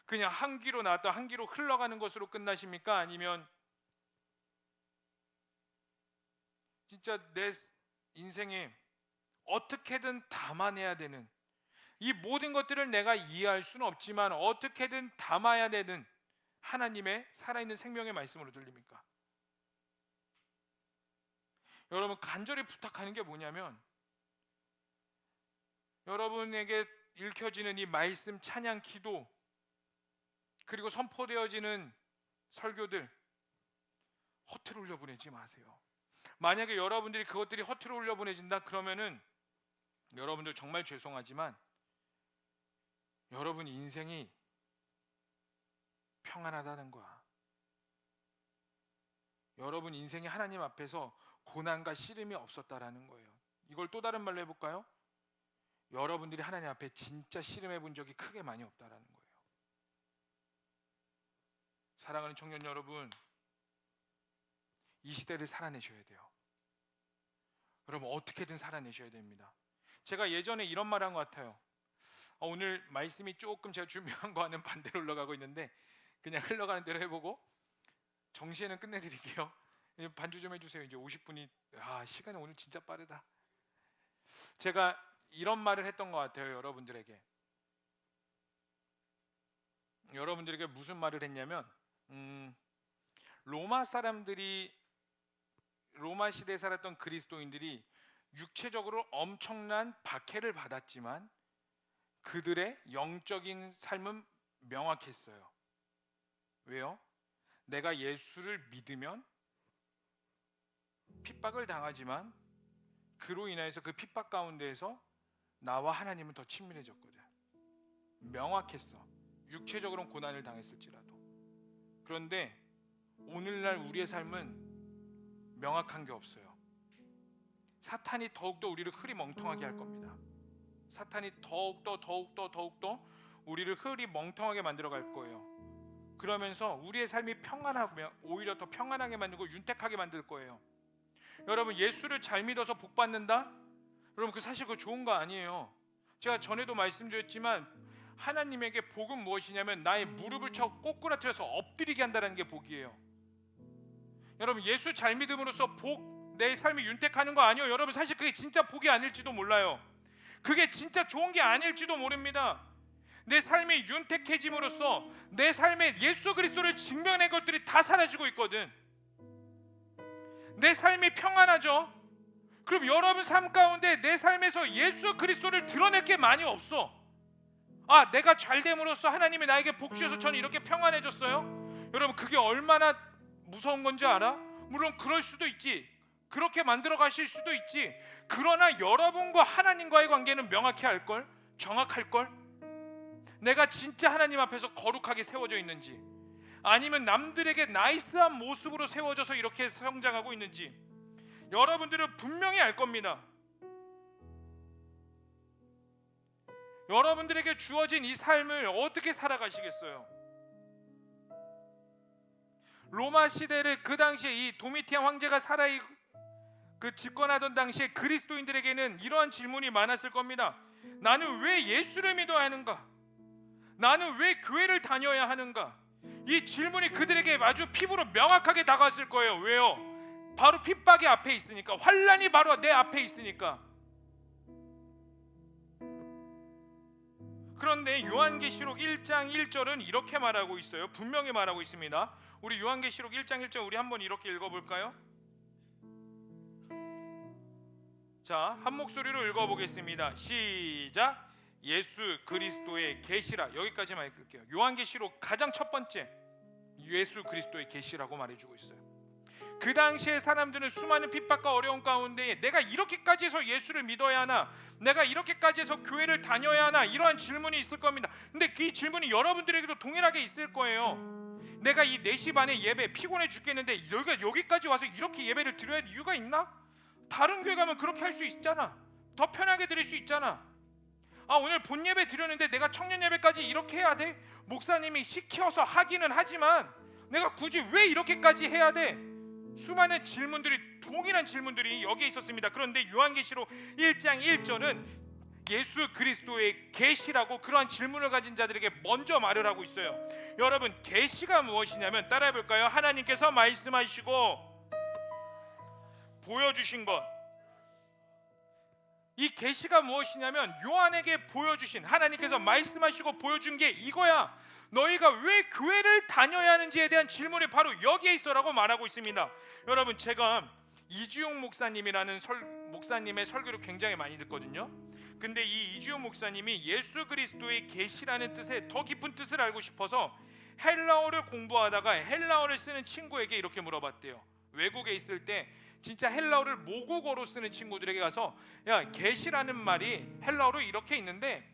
그냥 한 귀로 나왔다 한 귀로 흘러가는 것으로 끝나십니까? 아니면 진짜 내 인생에 어떻게든 담아내야 되는, 이 모든 것들을 내가 이해할 수는 없지만 어떻게든 담아야 되는 하나님의 살아있는 생명의 말씀으로 들립니까? 여러분, 간절히 부탁하는 게 뭐냐면, 여러분에게 읽혀지는 이 말씀, 찬양, 기도, 그리고 선포되어지는 설교들 허투루 흘려보내지 마세요. 만약에 여러분들이 그것들이 허투루 흘려보내진다 그러면은 여러분들 정말 죄송하지만 여러분 인생이 평안하다는 거야. 여러분 인생이 하나님 앞에서 고난과 시름이 없었다라는 거예요. 이걸 또 다른 말로 해볼까요? 여러분들이 하나님 앞에 진짜 시름해 본 적이 크게 많이 없다라는 거예요. 사랑하는 청년 여러분, 이 시대를 살아내셔야 돼요. 여러분, 어떻게든 살아내셔야 됩니다. 제가 예전에 이런 말 한 것 같아요. 오늘 말씀이 조금 제가 준비한 거와는 반대로 흘러가고 있는데 그냥 흘러가는 대로 해보고 정시에는 끝내드릴게요. 반주 좀 해주세요. 이제 50분이 시간이 오늘 진짜 빠르다. 제가 이런 말을 했던 것 같아요. 여러분들에게 무슨 말을 했냐면, 로마 시대에 살았던 그리스도인들이 육체적으로 엄청난 박해를 받았지만 그들의 영적인 삶은 명확했어요. 왜요? 내가 예수를 믿으면 핍박을 당하지만 그로 인해서 그 핍박 가운데에서 나와 하나님은 더 친밀해졌거든. 명확했어. 육체적으로는 고난을 당했을지라도. 그런데 오늘날 우리의 삶은 명확한 게 없어요. 사탄이 더욱더 우리를 흐리멍텅하게 할 겁니다. 사탄이 더욱더 우리를 흐리멍텅하게 만들어 갈 거예요. 그러면서 우리의 삶이 평안하며 오히려 더 평안하게 만들고 윤택하게 만들 거예요. 여러분, 예수를 잘 믿어서 복 받는다? 여러분, 그 사실 그거 좋은 거 아니에요. 제가 전에도 말씀드렸지만 하나님에게 복은 무엇이냐면 나의 무릎을 쳐 꼬꾸라뜨려서 엎드리게 한다는 게 복이에요. 여러분, 예수 잘 믿음으로써 내 삶이 윤택하는 거 아니에요. 여러분, 사실 그게 진짜 복이 아닐지도 몰라요. 그게 진짜 좋은 게 아닐지도 모릅니다. 내 삶이 윤택해짐으로써 내 삶에 예수 그리스도를 증명한 것들이 다 사라지고 있거든. 내 삶이 평안하죠. 그럼 여러분 삶 가운데 내 삶에서 예수 그리스도를 드러낼 게 많이 없어. 내가 잘 됨으로써 하나님이 나에게 복 주셔서 저는 이렇게 평안해졌어요. 여러분, 그게 얼마나 무서운 건지 알아? 물론 그럴 수도 있지. 그렇게 만들어 가실 수도 있지. 그러나 여러분과 하나님과의 관계는 명확히 할걸? 정확할걸? 내가 진짜 하나님 앞에서 거룩하게 세워져 있는지, 아니면 남들에게 나이스한 모습으로 세워져서 이렇게 성장하고 있는지 여러분들은 분명히 알 겁니다. 여러분들에게 주어진 이 삶을 어떻게 살아가시겠어요? 로마 시대를 그 당시에 이 도미티안 황제가 집권하던 당시에 그리스도인들에게는 이러한 질문이 많았을 겁니다. 나는 왜 예수를 믿어야 하는가? 나는 왜 교회를 다녀야 하는가? 이 질문이 그들에게 아주 피부로 명확하게 다가왔을 거예요. 왜요? 바로 핍박이 앞에 있으니까, 환난이 바로 내 앞에 있으니까. 그런데 요한계시록 1장 1절은 이렇게 말하고 있어요. 분명히 말하고 있습니다. 우리 요한계시록 1장 1절 우리 한번 이렇게 읽어볼까요? 자, 한 목소리로 읽어보겠습니다. 시작. 예수 그리스도의 계시라. 여기까지만 읽을게요. 요한계시록 가장 첫 번째 예수 그리스도의 계시라고 말해주고 있어요. 그 당시에 사람들은 수많은 핍박과 어려움 가운데 내가 이렇게까지 해서 예수를 믿어야 하나, 내가 이렇게까지 해서 교회를 다녀야 하나, 이러한 질문이 있을 겁니다. 근데 그 질문이 여러분들에게도 동일하게 있을 거예요. 내가 이 4시 반에 예배 피곤해 죽겠는데 여기까지 와서 이렇게 예배를 드려야 할 이유가 있나? 다른 교회 가면 그렇게 할 수 있잖아. 더 편하게 드릴 수 있잖아. 오늘 본 예배 드렸는데 내가 청년 예배까지 이렇게 해야 돼? 목사님이 시켜서 하기는 하지만 내가 굳이 왜 이렇게까지 해야 돼? 수많은 질문들이, 동일한 질문들이 여기에 있었습니다. 그런데 요한계시록 1장 1절은 예수 그리스도의 계시라고 그러한 질문을 가진 자들에게 먼저 말을 하고 있어요. 여러분, 계시가 무엇이냐면 따라해 볼까요? 하나님께서 말씀하시고 보여주신 것. 이 계시가 무엇이냐면 요한에게 보여주신, 하나님께서 말씀하시고 보여준 게 이거야. 너희가 왜 교회를 다녀야 하는지에 대한 질문이 바로 여기에 있어라고 말하고 있습니다. 여러분, 제가 이주용 목사님이라는 목사님의 설교를 굉장히 많이 듣거든요. 근데 이 이주용 목사님이 예수 그리스도의 계시라는 뜻의 더 깊은 뜻을 알고 싶어서 헬라어를 공부하다가 헬라어를 쓰는 친구에게 이렇게 물어봤대요. 외국에 있을 때 진짜 헬라어를 모국어로 쓰는 친구들에게 가서, 야, 계시라는 말이 헬라어로 이렇게 있는데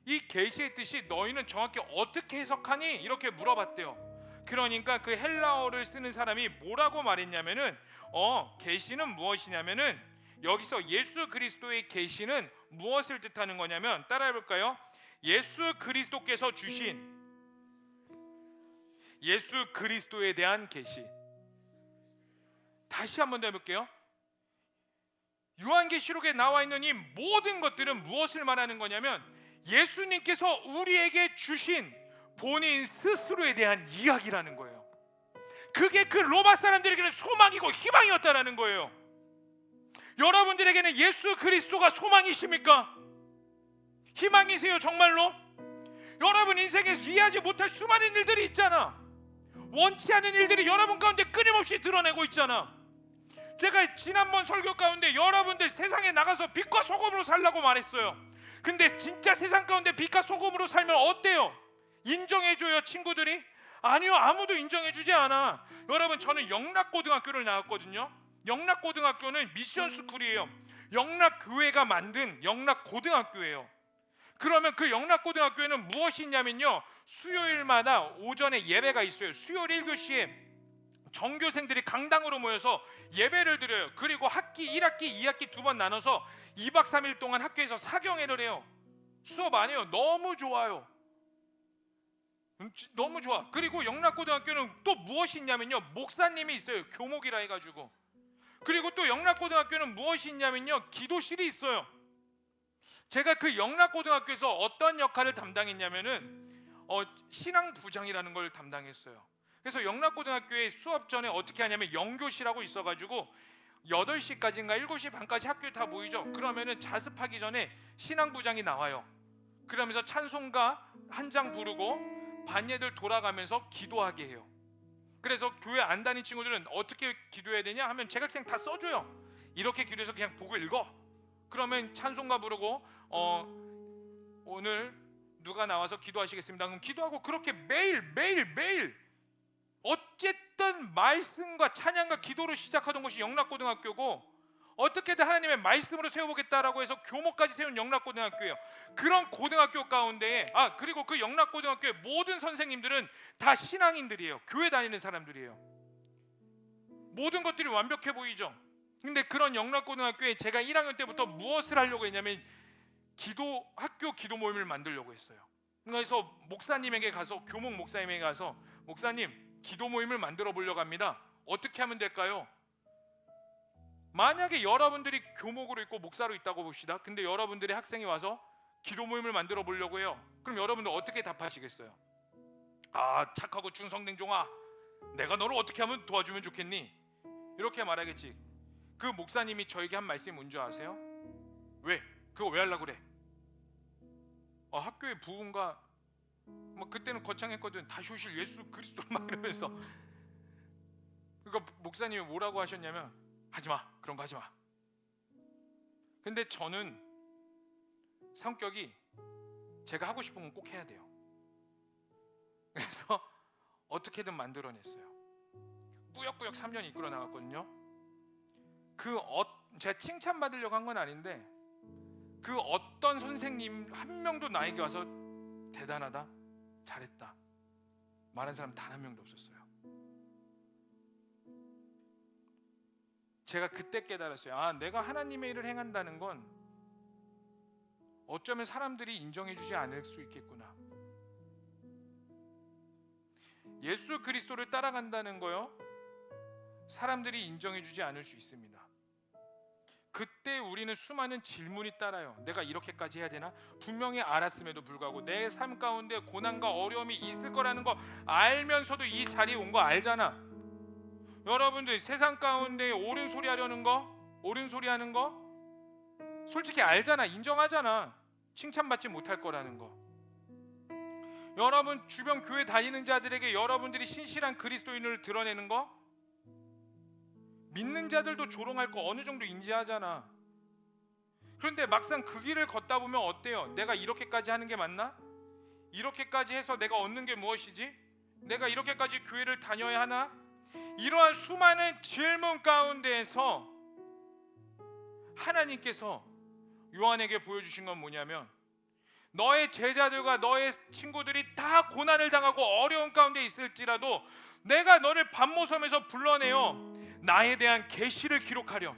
이 계시의 뜻이 너희는 정확히 어떻게 해석하니? 이렇게 물어봤대요. 그러니까 그 헬라어를 쓰는 사람이 뭐라고 말했냐면은 계시는 무엇이냐면은, 여기서 예수 그리스도의 계시는 무엇을 뜻하는 거냐면, 따라해 볼까요? 예수 그리스도께서 주신 예수 그리스도에 대한 계시. 다시 한번 더 해볼게요. 요한계시록에 나와 있는 이 모든 것들은 무엇을 말하는 거냐면 예수님께서 우리에게 주신 본인 스스로에 대한 이야기라는 거예요. 그게 그 로마 사람들에게는 소망이고 희망이었다라는 거예요. 여러분들에게는 예수 그리스도가 소망이십니까? 희망이세요 정말로? 여러분 인생에서 이해하지 못할 수많은 일들이 있잖아. 원치 않은 일들이 여러분 가운데 끊임없이 드러내고 있잖아. 제가 지난번 설교 가운데 여러분들 세상에 나가서 빛과 소금으로 살라고 말했어요. 근데 진짜 세상 가운데 빛과 소금으로 살면 어때요? 인정해줘요 친구들이? 아니요, 아무도 인정해주지 않아. 여러분, 저는 영락고등학교를 나왔거든요. 영락고등학교는 미션스쿨이에요. 영락교회가 만든 영락고등학교예요. 그러면 그 영락고등학교에는 무엇이 있냐면요, 수요일마다 오전에 예배가 있어요. 수요일 1교시에 전교생들이 강당으로 모여서 예배를 드려요. 그리고 학기 1학기, 2학기 두 번 나눠서 2박 3일 동안 학교에서 사경회를 해요. 수업 안 해요. 너무 좋아요. 너무 좋아. 그리고 영락고등학교는 또 무엇이 있냐면요, 목사님이 있어요. 교목이라 해가지고. 그리고 또 영락고등학교는 무엇이 있냐면요, 기도실이 있어요. 제가 그 영락고등학교에서 어떤 역할을 담당했냐면은 신앙부장이라는 걸 담당했어요. 그래서 영락고등학교에 수업 전에 어떻게 하냐면 영교시라고 있어가지고 8시까지인가 7시 반까지 학교에 다 모이죠. 그러면은 자습하기 전에 신앙부장이 나와요. 그러면서 찬송가 한 장 부르고 반예들 돌아가면서 기도하게 해요. 그래서 교회 안 다닌 친구들은 어떻게 기도해야 되냐 하면 제가 그냥 다 써줘요. 이렇게 기도해서 그냥 보고 읽어. 그러면 찬송가 부르고 오늘 누가 나와서 기도하시겠습니다. 그럼 기도하고, 그렇게 매일 어쨌든 말씀과 찬양과 기도로 시작하던 것이 영락고등학교고, 어떻게든 하나님의 말씀으로 세워보겠다라고 해서 교목까지 세운 영락고등학교예요. 그런 고등학교 가운데 그리고 그 영락고등학교의 모든 선생님들은 다 신앙인들이에요. 교회 다니는 사람들이에요. 모든 것들이 완벽해 보이죠. 근데 그런 영락고등학교에 제가 1학년 때부터 무엇을 하려고 했냐면 학교 기도 모임을 만들려고 했어요. 그래서 목사님에게 가서, 교목 목사님에게 가서, 목사님 기도 모임을 만들어 보려고 합니다. 어떻게 하면 될까요? 만약에 여러분들이 교목으로 있고 목사로 있다고 봅시다. 근데 여러분들이 학생이 와서 기도 모임을 만들어 보려고 해요. 그럼 여러분들 어떻게 답하시겠어요? 착하고 충성된 종아, 내가 너를 어떻게 하면 도와주면 좋겠니? 이렇게 말하겠지. 그 목사님이 저에게 한 말씀이 뭔지 아세요? 왜? 그거 왜 하려고 그래? 학교의 부흥과 그때는 거창했거든. 다시 오실 예수 그리스도 막 이러면서. 그러니까 목사님이 뭐라고 하셨냐면, 하지마, 그런 거 하지마. 근데 저는 성격이 제가 하고 싶은 건 꼭 해야 돼요. 그래서 어떻게든 만들어냈어요. 꾸역꾸역 3년 이끌어 나갔거든요. 제가 칭찬받으려고 한 건 아닌데 그 어떤 선생님 한 명도 나에게 와서 대단하다, 잘했다 말한 사람 단 한 명도 없었어요. 제가 그때 깨달았어요. 내가 하나님의 일을 행한다는 건 어쩌면 사람들이 인정해주지 않을 수 있겠구나. 예수 그리스도를 따라간다는 거요, 사람들이 인정해주지 않을 수 있습니다. 그때 우리는 수많은 질문이 따라요. 내가 이렇게까지 해야 되나? 분명히 알았음에도 불구하고 내 삶 가운데 고난과 어려움이 있을 거라는 거 알면서도 이 자리에 온 거 알잖아. 여러분들 세상 가운데 옳은 소리 하려는 거, 옳은 소리 하는 거 솔직히 알잖아. 인정하잖아. 칭찬받지 못할 거라는 거. 여러분 주변 교회 다니는 자들에게 여러분들이 신실한 그리스도인을 드러내는 거, 믿는 자들도 조롱할 거 어느 정도 인지하잖아. 그런데 막상 그 길을 걷다 보면 어때요? 내가 이렇게까지 하는 게 맞나? 이렇게까지 해서 내가 얻는 게 무엇이지? 내가 이렇게까지 교회를 다녀야 하나? 이러한 수많은 질문 가운데에서 하나님께서 요한에게 보여주신 건 뭐냐면, 너의 제자들과 너의 친구들이 다 고난을 당하고 어려운 가운데 있을지라도 내가 너를 밤모섬에서 불러내어 나에 대한 계시를 기록하렴.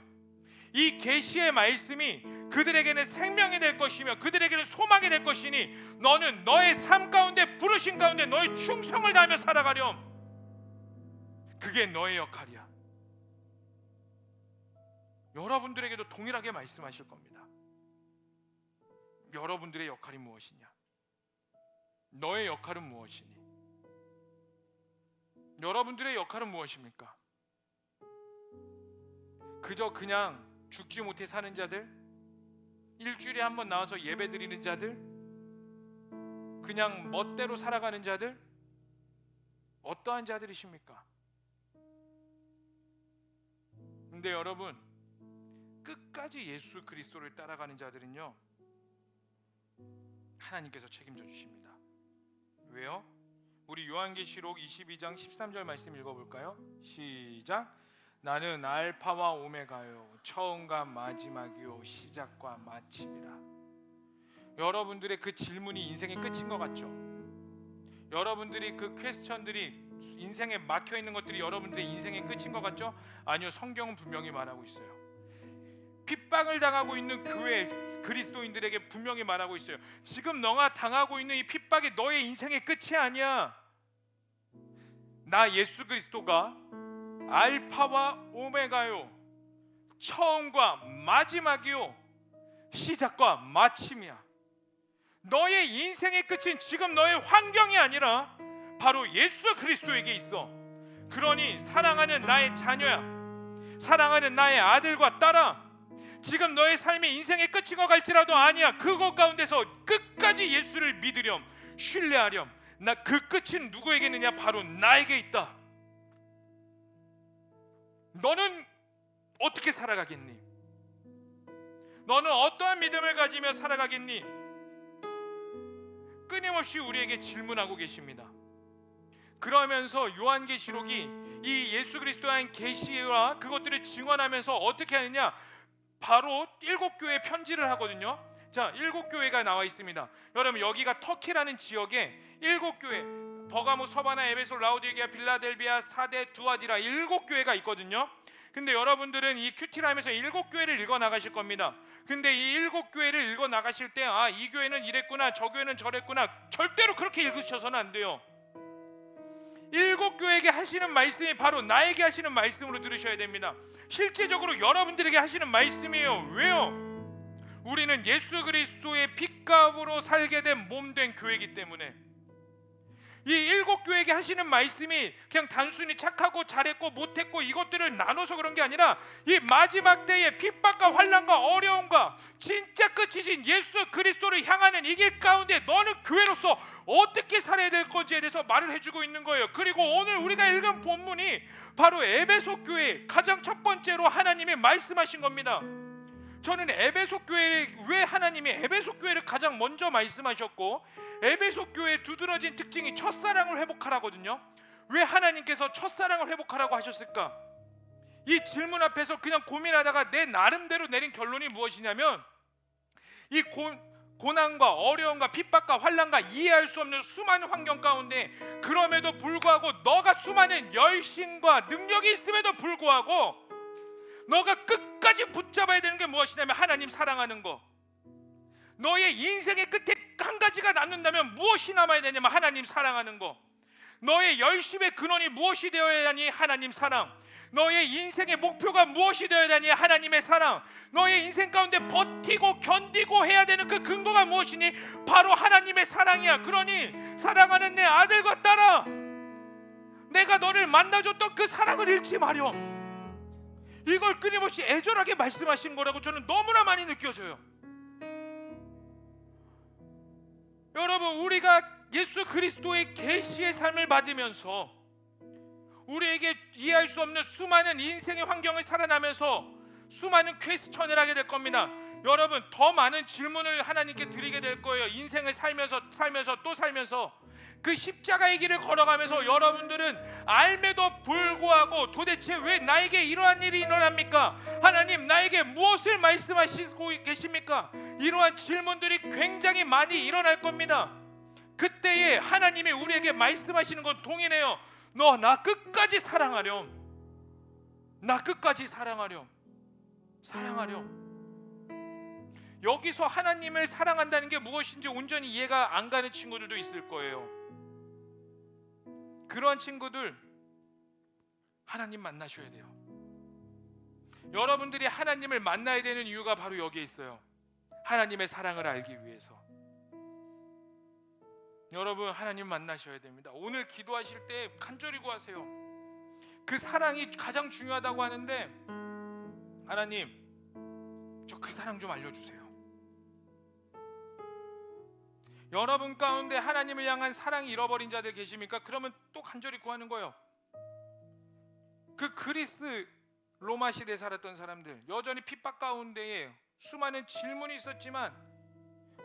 이 계시의 말씀이 그들에게는 생명이 될 것이며 그들에게는 소망이 될 것이니 너는 너의 삶 가운데 부르신 가운데 너의 충성을 다하며 살아가렴. 그게 너의 역할이야. 여러분들에게도 동일하게 말씀하실 겁니다. 여러분들의 역할이 무엇이냐? 너의 역할은 무엇이니? 여러분들의 역할은 무엇입니까? 그저 그냥 죽지 못해 사는 자들? 일주일에 한 번 나와서 예배 드리는 자들? 그냥 멋대로 살아가는 자들? 어떠한 자들이십니까? 근데 여러분, 끝까지 예수 그리스도를 따라가는 자들은요, 하나님께서 책임져 주십니다. 왜요? 우리 요한계시록 22장 13절 말씀 읽어볼까요? 시작. 나는 알파와 오메가요, 처음과 마지막이요, 시작과 마침이라. 여러분들의 그 질문이 인생의 끝인 것 같죠? 여러분들이 그 퀘스천들이 인생에 막혀있는 것들이 여러분들의 인생의 끝인 것 같죠? 아니요, 성경은 분명히 말하고 있어요. 핍박을 당하고 있는 교회 그리스도인들에게 분명히 말하고 있어요. 지금 너가 당하고 있는 이 핍박이 너의 인생의 끝이 아니야. 나 예수 그리스도가 알파와 오메가요, 처음과 마지막이요, 시작과 마침이야. 너의 인생의 끝은 지금 너의 환경이 아니라 바로 예수 그리스도에게 있어. 그러니 사랑하는 나의 자녀야, 사랑하는 나의 아들과 딸아, 지금 너의 삶이 인생의 끝인 것 갈지라도 아니야. 그곳 가운데서 끝까지 예수를 믿으렴, 신뢰하렴. 나 그 끝은 누구에게 있느냐? 바로 나에게 있다. 너는 어떻게 살아가겠니? 너는 어떠한 믿음을 가지며 살아가겠니? 끊임없이 우리에게 질문하고 계십니다. 그러면서 요한계시록이 이 예수 그리스도의 계시와 그것들을 증언하면서 어떻게 하느냐? 바로 7교회 편지를 하거든요. 자, 7교회가 나와 있습니다. 여러분, 여기가 터키라는 지역에 7교회, 버가모, 서바나, 에베소, 라우디게아, 빌라델비아, 사데, 두아디라 7교회가 있거든요. 근데 여러분들은 이 큐티라면서 7교회를 읽어 나가실 겁니다. 근데 이 7교회를 읽어 나가실 때 이 교회는 이랬구나, 저 교회는 저랬구나, 절대로 그렇게 읽으셔서는 안 돼요. 7교회에게 하시는 말씀이 바로 나에게 하시는 말씀으로 들으셔야 됩니다. 실제적으로 여러분들에게 하시는 말씀이에요. 왜요? 우리는 예수 그리스도의 핏값으로 살게 된 몸된 교회이기 때문에. 이 7교회에게 하시는 말씀이 그냥 단순히 착하고 잘했고 못했고 이것들을 나눠서 그런 게 아니라 이 마지막 때의 핍박과 환난과 어려움과 진짜 끝이신 예수 그리스도를 향하는 이 길 가운데 너는 교회로서 어떻게 살아야 될 건지에 대해서 말을 해주고 있는 거예요. 그리고 오늘 우리가 읽은 본문이 바로 에베소 교회 가장 첫 번째로 하나님이 말씀하신 겁니다. 저는 에베소 교회에 왜 하나님이 에베소 교회를 가장 먼저 말씀하셨고 에베소 교회의 두드러진 특징이 첫사랑을 회복하라거든요. 왜 하나님께서 첫사랑을 회복하라고 하셨을까? 이 질문 앞에서 그냥 고민하다가 내 나름대로 내린 결론이 무엇이냐면, 이 고난과 어려움과 핍박과 환난과 이해할 수 없는 수많은 환경 가운데 그럼에도 불구하고 너가 수많은 열심과 능력이 있음에도 불구하고 너가 끝까지 붙잡아야 되는 게 무엇이냐면 하나님 사랑하는 거. 너의 인생의 끝에 한 가지가 남는다면 무엇이 남아야 되냐면 하나님 사랑하는 거. 너의 열심의 근원이 무엇이 되어야 하니? 하나님 사랑. 너의 인생의 목표가 무엇이 되어야 하니? 하나님의 사랑. 너의 인생 가운데 버티고 견디고 해야 되는 그 근거가 무엇이니? 바로 하나님의 사랑이야. 그러니 사랑하는 내 아들과 딸아, 내가 너를 만나줬던 그 사랑을 잃지 마렴. 이걸 끊임없이 애절하게 말씀하신 거라고 저는 너무나 많이 느껴져요. 여러분, 우리가 예수 그리스도의 계시의 삶을 받으면서 우리에게 이해할 수 없는 수많은 인생의 환경을 살아나면서 수많은 퀘스천을 하게 될 겁니다. 여러분, 더 많은 질문을 하나님께 드리게 될 거예요. 인생을 살면서 또 살면서 그 십자가의 길을 걸어가면서 여러분들은 알매도 불구하고 도대체 왜 나에게 이러한 일이 일어납니까? 하나님, 나에게 무엇을 말씀하시고 계십니까? 이러한 질문들이 굉장히 많이 일어날 겁니다. 그때에 하나님이 우리에게 말씀하시는 건 동일해요. 너 나 끝까지 사랑하렴. 나 끝까지 사랑하렴. 여기서 하나님을 사랑한다는 게 무엇인지 온전히 이해가 안 가는 친구들도 있을 거예요. 그러한 친구들, 하나님 만나셔야 돼요. 여러분들이 하나님을 만나야 되는 이유가 바로 여기에 있어요. 하나님의 사랑을 알기 위해서. 여러분, 하나님 만나셔야 됩니다. 오늘 기도하실 때 간절히 구하세요. 그 사랑이 가장 중요하다고 하는데, 하나님, 저 그 사랑 좀 알려주세요. 여러분 가운데 하나님을 향한 사랑이 잃어버린 자들 계십니까? 그러면 또 간절히 구하는 거예요. 그 그리스 로마 시대에 살았던 사람들, 여전히 핍박 가운데에 수많은 질문이 있었지만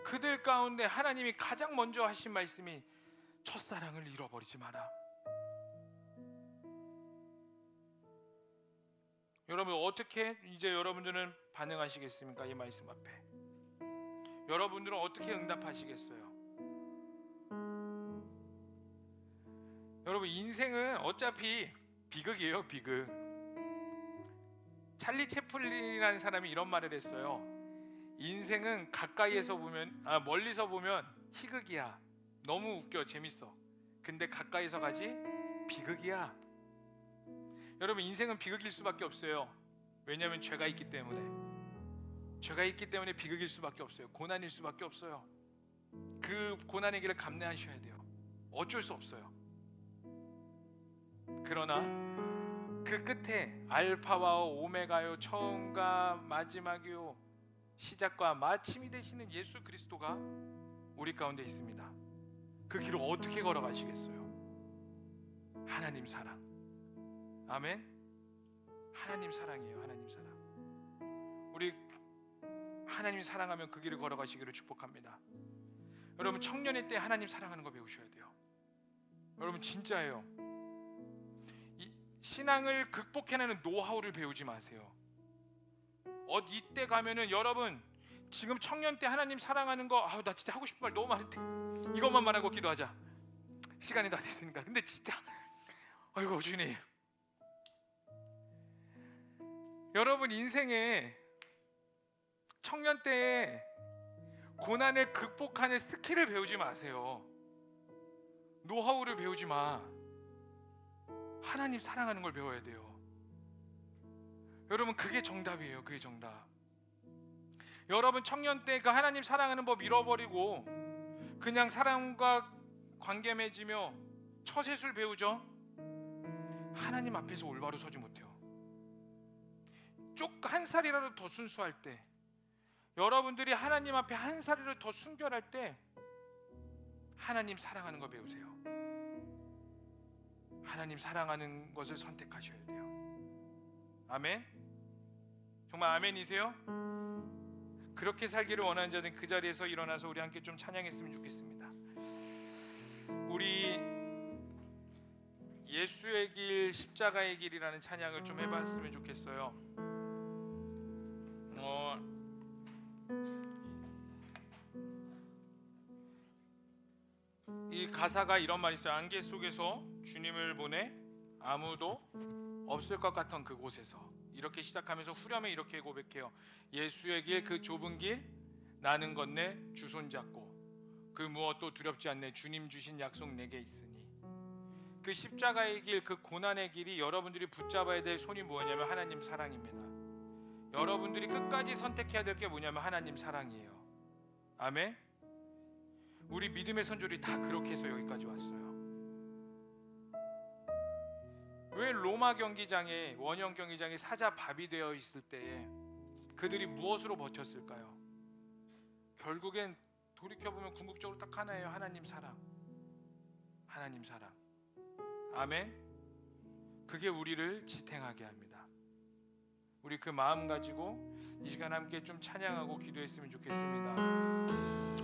그들 가운데 하나님이 가장 먼저 하신 말씀이 첫사랑을 잃어버리지 마라. 여러분, 어떻게 이제 여러분들은 반응하시겠습니까? 이 말씀 앞에 여러분들은 어떻게 응답하시겠어요? 여러분, 인생은 어차피 비극이에요. 비극. 찰리 채플린이라는 사람이 이런 말을 했어요. 인생은 가까이에서 보면, 멀리서 보면 희극이야. 너무 웃겨, 재밌어. 근데 가까이서 가지 비극이야. 여러분, 인생은 비극일 수밖에 없어요. 왜냐하면 죄가 있기 때문에. 죄가 있기 때문에 비극일 수밖에 없어요. 고난일 수밖에 없어요. 그 고난의 길을 감내하셔야 돼요. 어쩔 수 없어요. 그러나 그 끝에 알파와 오메가요, 처음과 마지막이요, 시작과 마침이 되시는 예수 그리스도가 우리 가운데 있습니다. 그 길을 어떻게 걸어가시겠어요? 하나님 사랑. 아멘. 하나님 사랑이에요. 하나님 사랑. 우리 하나님 사랑하면 그 길을 걸어가시기를 축복합니다. 여러분, 청년의 때 하나님 사랑하는 거 배우셔야 돼요. 여러분, 진짜예요. 이 신앙을 극복해내는 노하우를 배우지 마세요. 이때 가면은 여러분, 지금 청년 때 하나님 사랑하는 거, 나 진짜 하고 싶은 말 너무 많은데 이것만 말하고 기도하자. 시간이 다 됐으니까. 근데 진짜 아이고 주님, 여러분 인생에 청년 때에 고난을 극복하는 스킬을 배우지 마세요. 노하우를 배우지 마. 하나님 사랑하는 걸 배워야 돼요. 여러분, 그게 정답이에요. 그게 정답. 여러분, 청년 때 그 하나님 사랑하는 법 잃어버리고 그냥 사람과 관계 맺으며 처세술 배우죠. 하나님 앞에서 올바로 서지 못해요. 한 살이라도 더 순수할 때, 여러분들이 하나님 앞에 한 살이라도 더 순결할 때 하나님 사랑하는 거 배우세요. 하나님 사랑하는 것을 선택하셔야 돼요. 아멘. 정말 아멘이세요? 그렇게 살기를 원하는 자는 그 자리에서 일어나서 우리 함께 좀 찬양했으면 좋겠습니다. 우리 십자가의 길이라는 찬양을 좀 해봤으면 좋겠어요. 이 가사가 이런 말이 있어요. 안개 속에서 주님을 보내 아무도 없을 것 같던 그곳에서, 이렇게 시작하면서 후렴에 이렇게 고백해요. 예수의 길 그 좁은 길 나는 건네 주 손잡고, 그 무엇도 두렵지 않네 주님 주신 약속 내게 있으니. 그 십자가의 길, 그 고난의 길이 여러분들이 붙잡아야 될 손이 뭐냐면 하나님 사랑입니다. 여러분들이 끝까지 선택해야 될 게 뭐냐면 하나님 사랑이에요. 아멘. 우리 믿음의 선조들이 다 그렇게 해서 여기까지 왔어요. 왜 로마 경기장에, 원형 경기장에 사자밥이 되어 있을 때에 그들이 무엇으로 버텼을까요? 결국엔 돌이켜보면 궁극적으로 딱 하나예요. 하나님 사랑. 하나님 사랑. 아멘. 그게 우리를 지탱하게 합니다. 우리 그 마음 가지고 이 시간 함께 좀 찬양하고 기도했으면 좋겠습니다.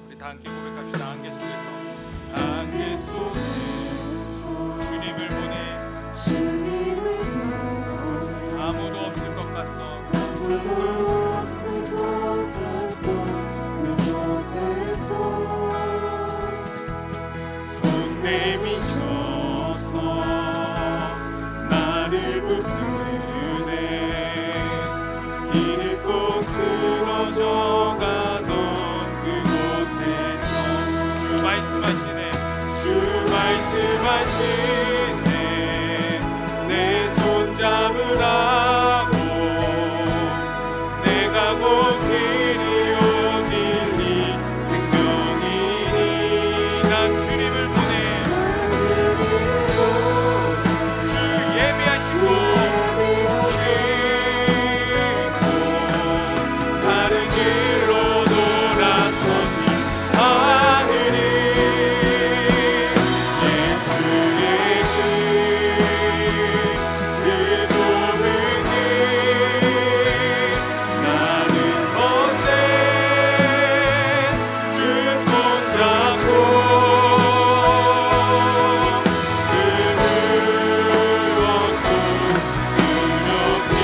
우리 다 함께 고백합시다. 안개 속에서 주님을 보내 아무도 없을 것 같던 그곳에서 손 내미셔서 나를 붙드네. 길 잃고 쓰러져 가던 그곳에서 주 말씀하시네. 내 손 잡으라고. 내가 곧 길이요 진리 생명이니. 난 주님을 보내. 주 예비하시고 다른 길로 돌아서지 않으리. 예수의 길 그 좁은 길 나는 건네 주 손잡고. 그 무엇도 두렵지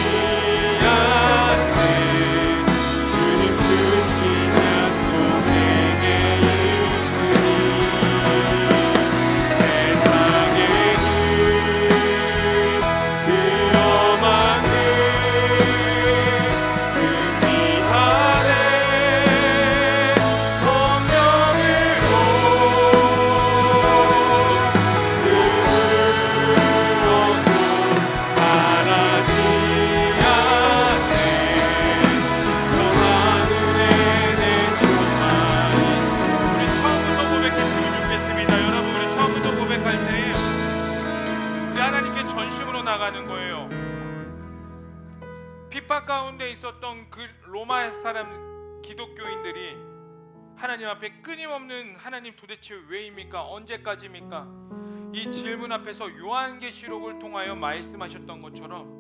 않네. 주님 주신 약속 내게 있으니. 세상의 길 그 험한 길 승리하네. 성령으로 그 무엇도 바라지 않네. 저 하늘에 내 손만 있으니. 우리 처음부터 고백했으면 좋겠습니다. 여러분, 우리 처음부터 고백할 때 우리 하나님께 전심으로 나가는 거예요. 핍박 가운데 있었던 그 로마 사람 기독교인들이 하나님 앞에 끊임없는 하나님 도대체 왜입니까? 언제까지입니까? 이 질문 앞에서 요한계시록을 통하여 말씀하셨던 것처럼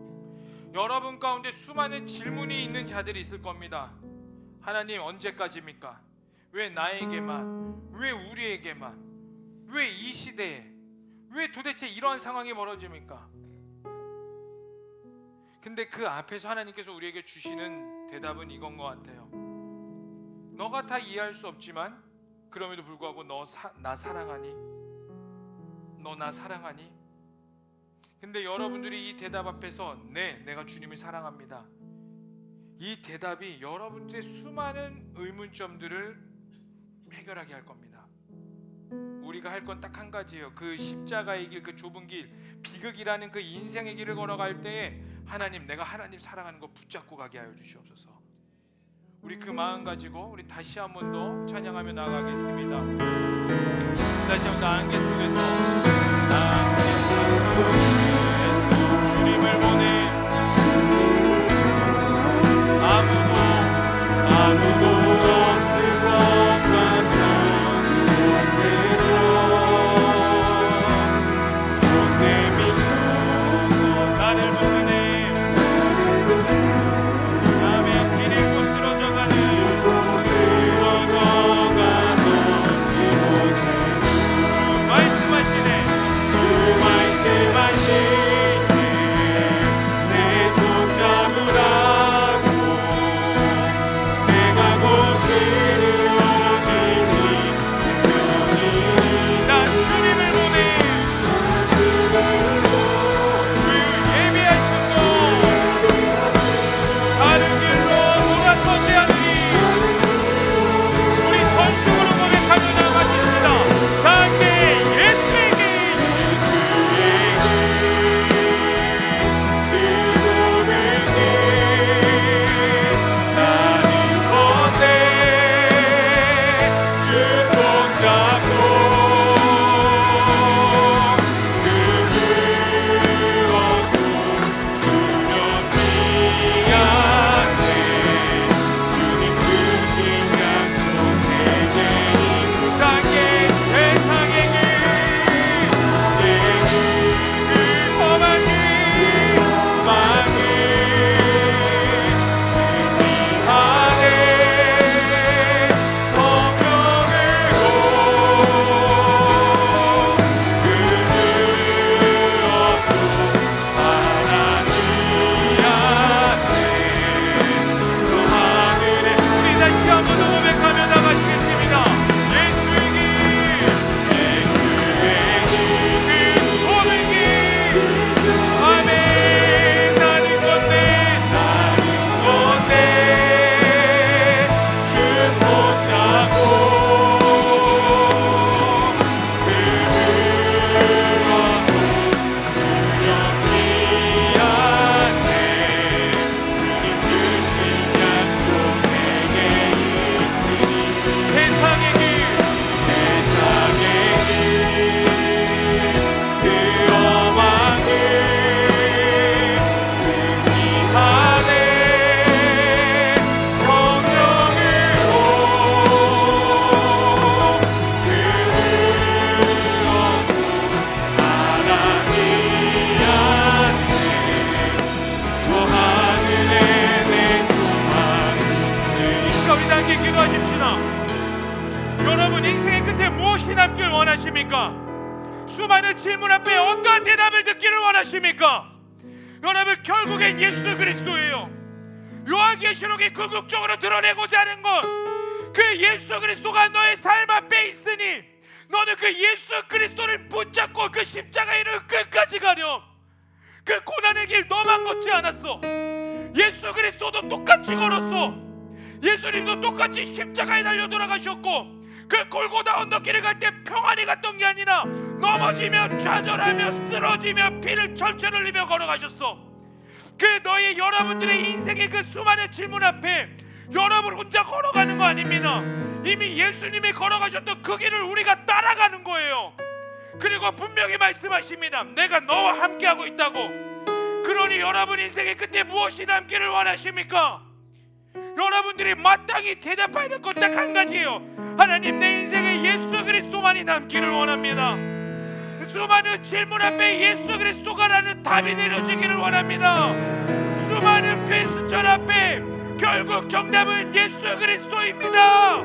여러분 가운데 수많은 질문이 있는 자들이 있을 겁니다. 하나님 언제까지입니까? 왜 나에게만? 왜 우리에게만? 왜 이 시대에? 왜 도대체 이러한 상황이 벌어집니까? 근데 그 앞에서 하나님께서 우리에게 주시는 대답은 이건 것 같아요. 너가 다 이해할 수 없지만 그럼에도 불구하고 나 사랑하니? 너 나 사랑하니? 근데 여러분들이 이 대답 앞에서 내가 주님을 사랑합니다. 이 대답이 여러분들의 수많은 의문점들을 해결하게 할 겁니다. 우리가 할 건 딱 한 가지예요. 그 십자가의 길, 그 좁은 길, 비극이라는 그 인생의 길을 걸어갈 때에 하나님, 내가 하나님 사랑하는 거 붙잡고 가게 하여 주시옵소서. 우리 그 마음 가지고 우리 다시 한 번 더 찬양하며 나아가겠습니다. 다시 한 번 안개 속에서 주님을 보내 아무도 없을 것 같던 그곳에서 손 내미셔서 나를 붙드네. 아멘. 길 잃고 쓰러져가는 그곳에서 말씀하시네. 주 말씀하시네. 수많은 질문 앞에 어떠한 대답을 듣기를 원하십니까? 여러분, 결국엔 예수 그리스도예요. 요한계시록이 궁극적으로 드러내고자 하는 것, 그 예수 그리스도가 너의 삶 앞에 있으니 너는 그 예수 그리스도를 붙잡고 그 십자가의 이를 끝까지 가렴. 그 고난의 길 너만 걷지 않았어. 예수 그리스도도 똑같이 걸었어. 예수님도 똑같이 십자가에 달려 돌아가셨고, 그 골고다 언덕길을 갈 때 평안히 갔던 게 아니라 넘어지며 좌절하며 쓰러지며 피를 절절 흘리며 걸어가셨어. 그 너희 여러분들의 인생의 그 수많은 질문 앞에 여러분 혼자 걸어가는 거 아닙니다. 이미 예수님이 걸어가셨던 그 길을 우리가 따라가는 거예요. 그리고 분명히 말씀하십니다. 내가 너와 함께하고 있다고. 그러니 여러분 인생의 끝에 무엇이 남기를 원하십니까? 여러분들이 마땅히 대답해야 될 것 딱 한 가지예요. 하나님, 내 인생에 예수 그리스도만이 남기를 원합니다. 수많은 질문 앞에 예수 그리스도가라는 답이 내려지기를 원합니다. 수많은 퀘스천 앞에 결국 정답은 예수 그리스도입니다.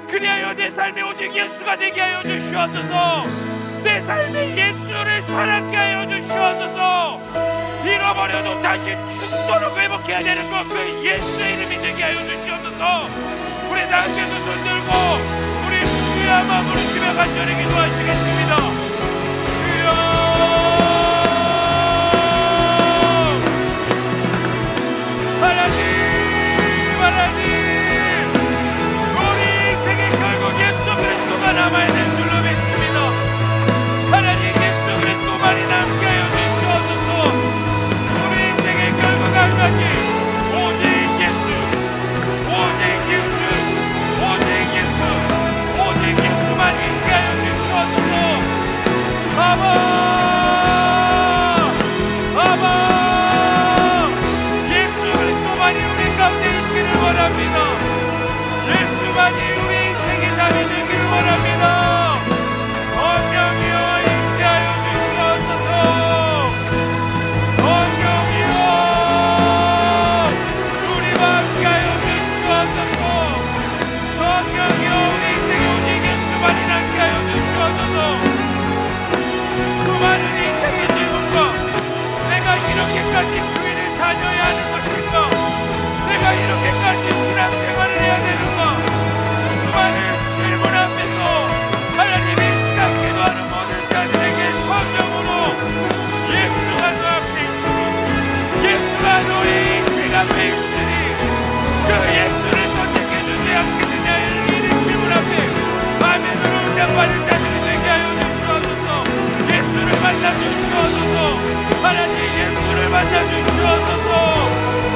그리하여 내 삶이 오직 예수가 되게 하여 주시옵소서. 내 삶에 예수를 사랑케 하여 주시옵소서. 잃어버려도 다시 죽도록 회복해야 되는 것, 그 예수의 이름이 되게 하여 주시옵소서. 우리 다 함께 두 손 들고 우리 주의 한번 부르시며 간절히 기도하시겠습니다. 주여, 하나님, 하나님, 우리 인생에 결국 예수 그리스도가 남아야 될 줄로 믿습니다. 하나님, 예수 그리스도만이 남게 하여 주시옵소서. 우리 인생에 결국 한 가지, 오직 예수, 오직 예수, 오직 예수, 오직 예수만이 있게 하여 주시옵소서. 아바, 아바, 예수 그리스도만이 우리 가운데 있기를 원합니다. 예수만이 우리 인생의 답이 되기를 원합니다. 성령이여 임재하여 주시옵소서. 성령이여 우리와 함께하여 주시옵소서. 성령이여 우리 인생에 오직 예수만이 남게 하여 주시옵소서. 수많은 인생의 질문과 내가 이렇게까지 교회를 다녀야 하는 것인가, 내가 이렇게까지 신앙생활을 해야 되는가, 수많은 질문 앞에서 하나님이 시간 기도하는 모든 자들에게 성령으로 예수가 너 앞에 있으니, 예수가 너의 인생 앞에 있으니 그 예수를 선택해주지 않겠느냐는 이 질문 앞에 아멘으로 응답받는 자들이 되게 하여 주시옵소서. 예수를 만나주시옵소서. 하나님, 예수를 만나주시옵소서.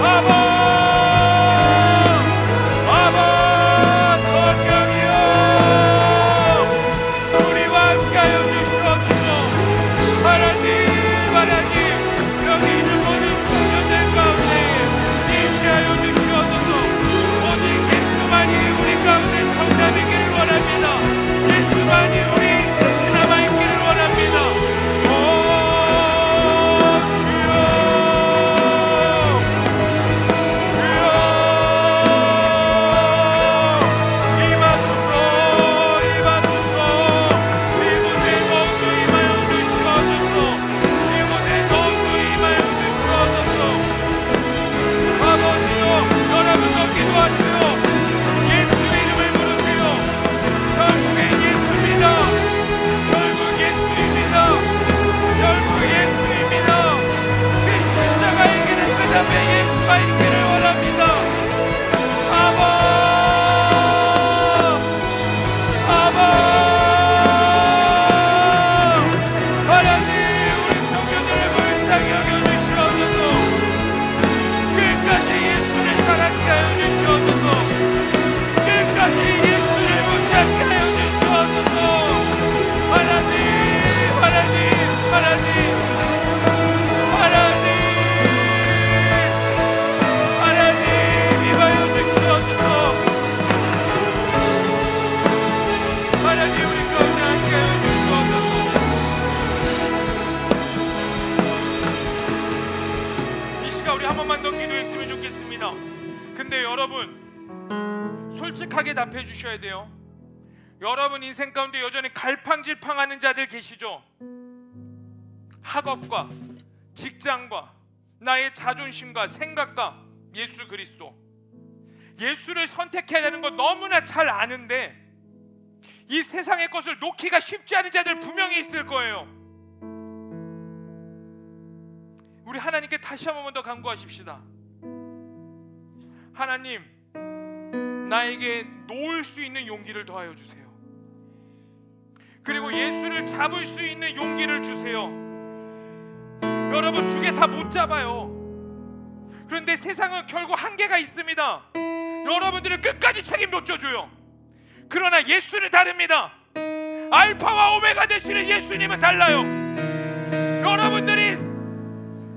아바, 아바, 성령이여 우리와 함께하여 주시옵소서. 하나님, 하나님, 여기 있는 모든 청년들 가운데 임재하여 주시옵소서. 오직 예수만이 우리 가운데 정답이기를 원합니다. 예수만이 우리 인생에 남아있기를 원합니다. 솔직하게 답해 주셔야 돼요. 여러분 인생 가운데 여전히 갈팡질팡하는 자들 계시죠? 학업과 직장과 나의 자존심과 생각과 예수 그리스도, 예수를 선택해야 되는 거 너무나 잘 아는데 이 세상의 것을 놓기가 쉽지 않은 자들 분명히 있을 거예요. 우리 하나님께 다시 한 번 더 간구하십시다. 하나님, 나에게 놓을 수 있는 용기를 더하여 주세요. 그리고 예수를 잡을 수 있는 용기를 주세요. 여러분, 두 개 다 못 잡아요. 그런데 세상은 결국 한계가 있습니다. 여러분들은 끝까지 책임 져줘요. 그러나 예수는 다릅니다. 알파와 오메가 되시는 예수님은 달라요.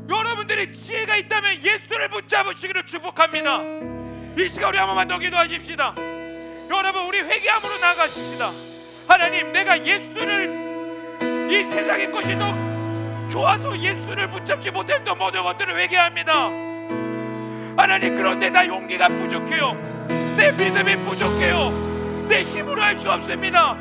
여러분들이 지혜가 있다면 예수를 붙잡으시기를 축복합니다. 이 시간 우리 한 번만 더 기도하십시다. 여러분, 우리 회개함으로 나아가십시다. 하나님, 내가 예수를, 이 세상의 것이 더 좋아서 예수를 붙잡지 못했던 모든 것들을 회개합니다. 하나님, 그런데 나 용기가 부족해요. 내 믿음이 부족해요. 내 힘으로 할 수 없습니다.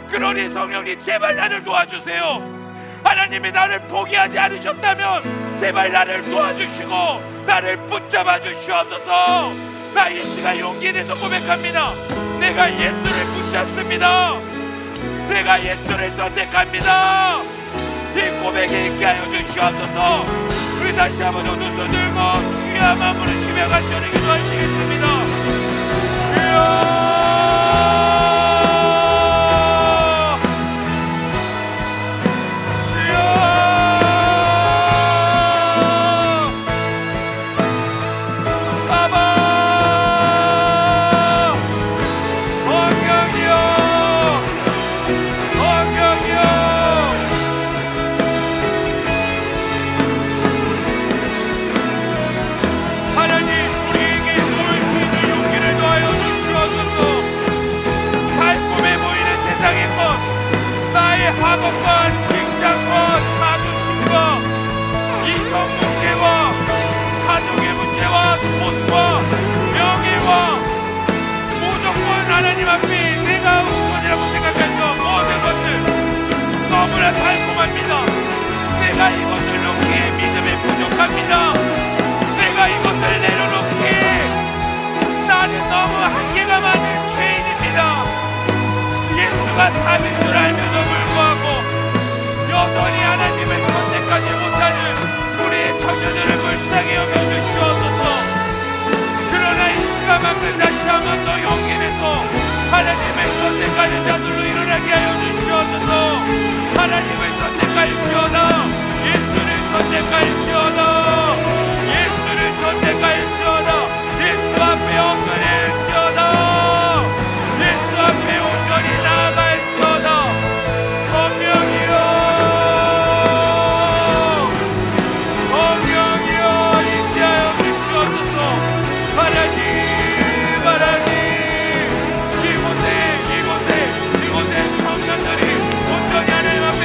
그러니 성령님, 제발 나를 도와주세요. 하나님이 나를 포기하지 않으셨다면 제발 나를 도와주시고 나를 붙잡아 주시옵소서. 나 이 시간 용기에 대해서 고백합니다. 내가 예수를 붙잡습니다. 내가 예수를 선택합니다. 이 고백에 있게 하여 주시옵소서. 우리 다시 한번 두 손 들고 주여 한번 부르시며 같이 우리 기도하시겠습니다. 주여, 학업과 직장과 자존심과 이성 문제와 가족의 문제와 돈과 명예와 무조건 하나님 앞에 내가 우선이라고 생각해서 모든 것들 너무나 달콤합니다. 내가 이것을 놓기에 믿음이 부족합니다. 내가 이것을 내려놓기에 나는 너무 한계가 많은 죄인입니다. 예수가 답인 줄 알면서 불구하고 여전히 하나님을 선택하지 못하는 우리의 처녀들을 불쌍히 여겨주시옵소서. 그러나 이 시간만큼 다시 한번 더 용기 내서 하나님을 선택하는 자들로 일어나게 하여 주시옵소서. 하나님을 선택하시오나, 예수를 선택하시오나, 예수를 선택하시오나, 예수 앞에 엎드릴시오나, 예수 앞에 온전히 나아갈시오나. 성령이여, 성령이여, 인자하여 주시옵소서. 하나님, 이곳에 청년들이 온전히 하나님 앞에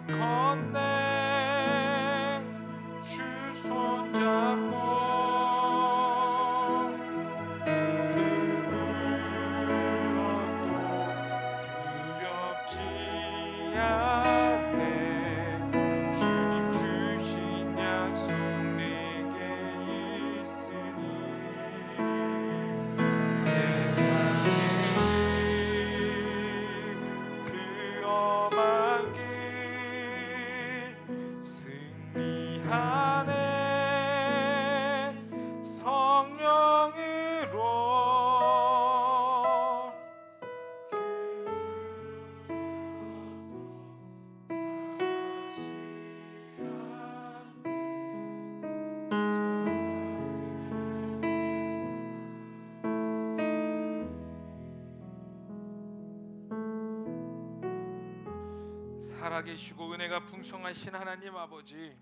건네 주 손잡고 그 무엇도 두렵지 않네. 주님 주신 약속 내게 있으니 세상의 그 험한 길 승리하네. 성령으로 살아계시고 은혜가 풍성하신 하나님 아버지,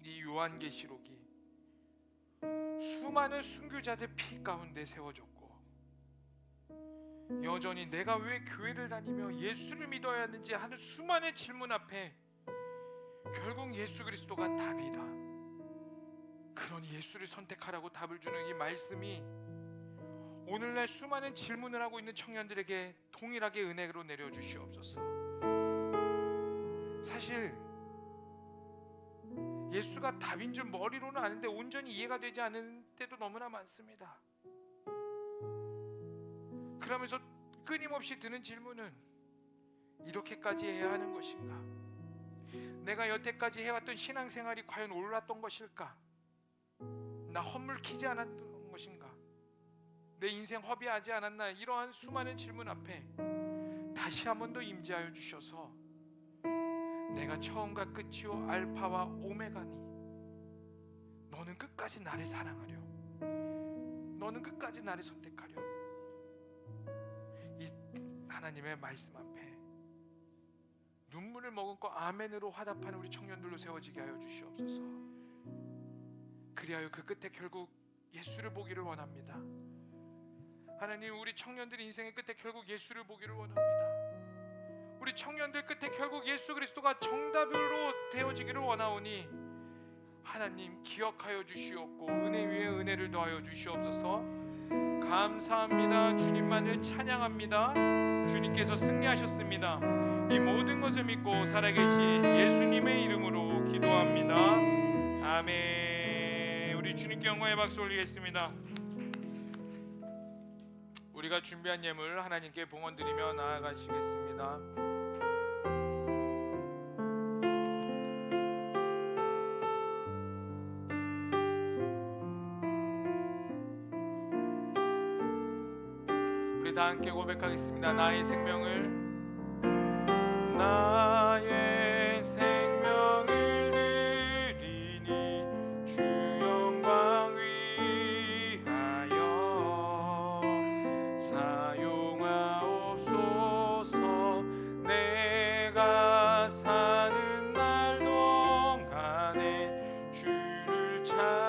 이 요한계시록이 수많은 순교자들 피 가운데 세워졌고, 여전히 내가 왜 교회를 다니며 예수를 믿어야 하는지 하는 수많은 질문 앞에 결국 예수 그리스도가 답이다. 그러니 예수를 선택하라고 답을 주는 이 말씀이 오늘날 수많은 질문을 하고 있는 청년들에게 동일하게 은혜로 내려주시옵소서. 사실 예수가 답인 줄 머리로는 아는데 온전히 이해가 되지 않는 때도 너무나 많습니다. 그러면서 끊임없이 드는 질문은 이렇게까지 해야 하는 것인가? 내가 여태까지 해왔던 신앙생활이 과연 옳았던 것일까? 나 헛물 키지 않았던 것인가? 내 인생 허비하지 않았나? 이러한 수많은 질문 앞에 다시 한 번 더 임재하여 주셔서 내가 처음과 끝이요 알파와 오메가니 너는 끝까지 나를 사랑하려, 너는 끝까지 나를 선택하려. 이 하나님의 말씀 앞에 눈물을 머금고 아멘으로 화답하는 우리 청년들로 세워지게 하여 주시옵소서. 그리하여 그 끝에 결국 예수를 보기를 원합니다. 하나님, 우리 청년들 인생의 끝에 결국 예수를 보기를 원합니다. 우리 청년들 끝에 결국 예수 그리스도가 정답으로 되어지기를 원하오니 하나님 기억하여 주시옵고 은혜 위에 은혜를 더하여 주시옵소서. 감사합니다. 주님만을 찬양합니다. 주님께서 승리하셨습니다. 이 모든 것을 믿고 살아계신 예수님의 이름으로 기도합니다. 아멘. 우리 주님께 영광의 박수 올리겠습니다. 우리가 준비한 예물 하나님께 봉헌드리며 나아가시겠습니다. 우리 다 함께 고백하겠습니다. 나의 생명을 드리니 주 영광 위하여 사용하옵소서. 내가 사는 날 동안에 주를 찬양하며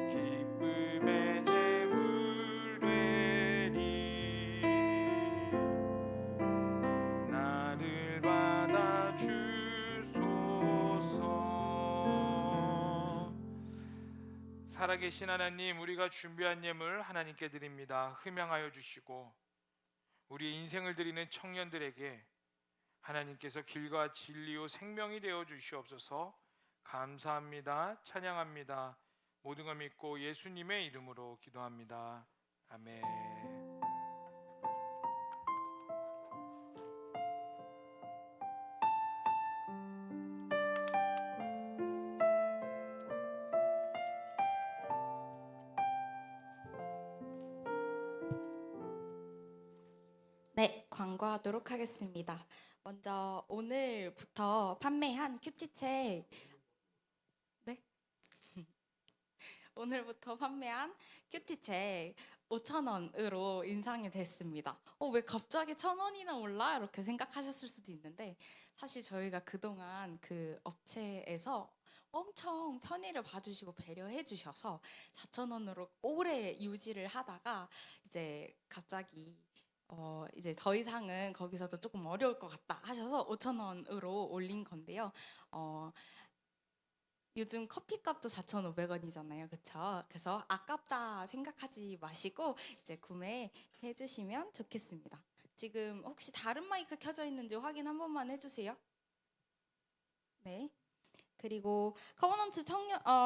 기쁨의 제물 되리. 나를 받아 주소서. 살아계신 하나님, 우리가 준비한 예물 하나님께 드립니다. 흠양하여 주시고 우리 인생을 드리는 청년들에게 하나님께서 길과 진리요 생명이 되어 주시옵소서. 감사합니다. 찬양합니다. 모든 걸 믿고 예수님의 이름으로 기도합니다. 아멘. 네, 광고하도록 하겠습니다. 먼저 오늘부터 판매한 큐티책, 네? 오늘부터 판매한 큐티책 5,000원으로 인상이 됐습니다. 왜 갑자기 1,000원이나 올라? 이렇게 생각하셨을 수도 있는데 사실 저희가 그동안 그 업체에서 엄청 편의를 봐주시고 배려해 주셔서 4,000원으로 오래 유지를 하다가 이제 갑자기 이제 더 이상은 거기서도 조금 어려울 것 같다 하셔서 5,000원으로 올린 건데요. 요즘 커피값도 4,500원이잖아요. 그쵸? 그래서 아깝다 생각하지 마시고 이제 구매해 주시면 좋겠습니다. 지금 혹시 다른 마이크 켜져 있는지 확인 한 번만 해주세요. 네. 그리고 커버넌트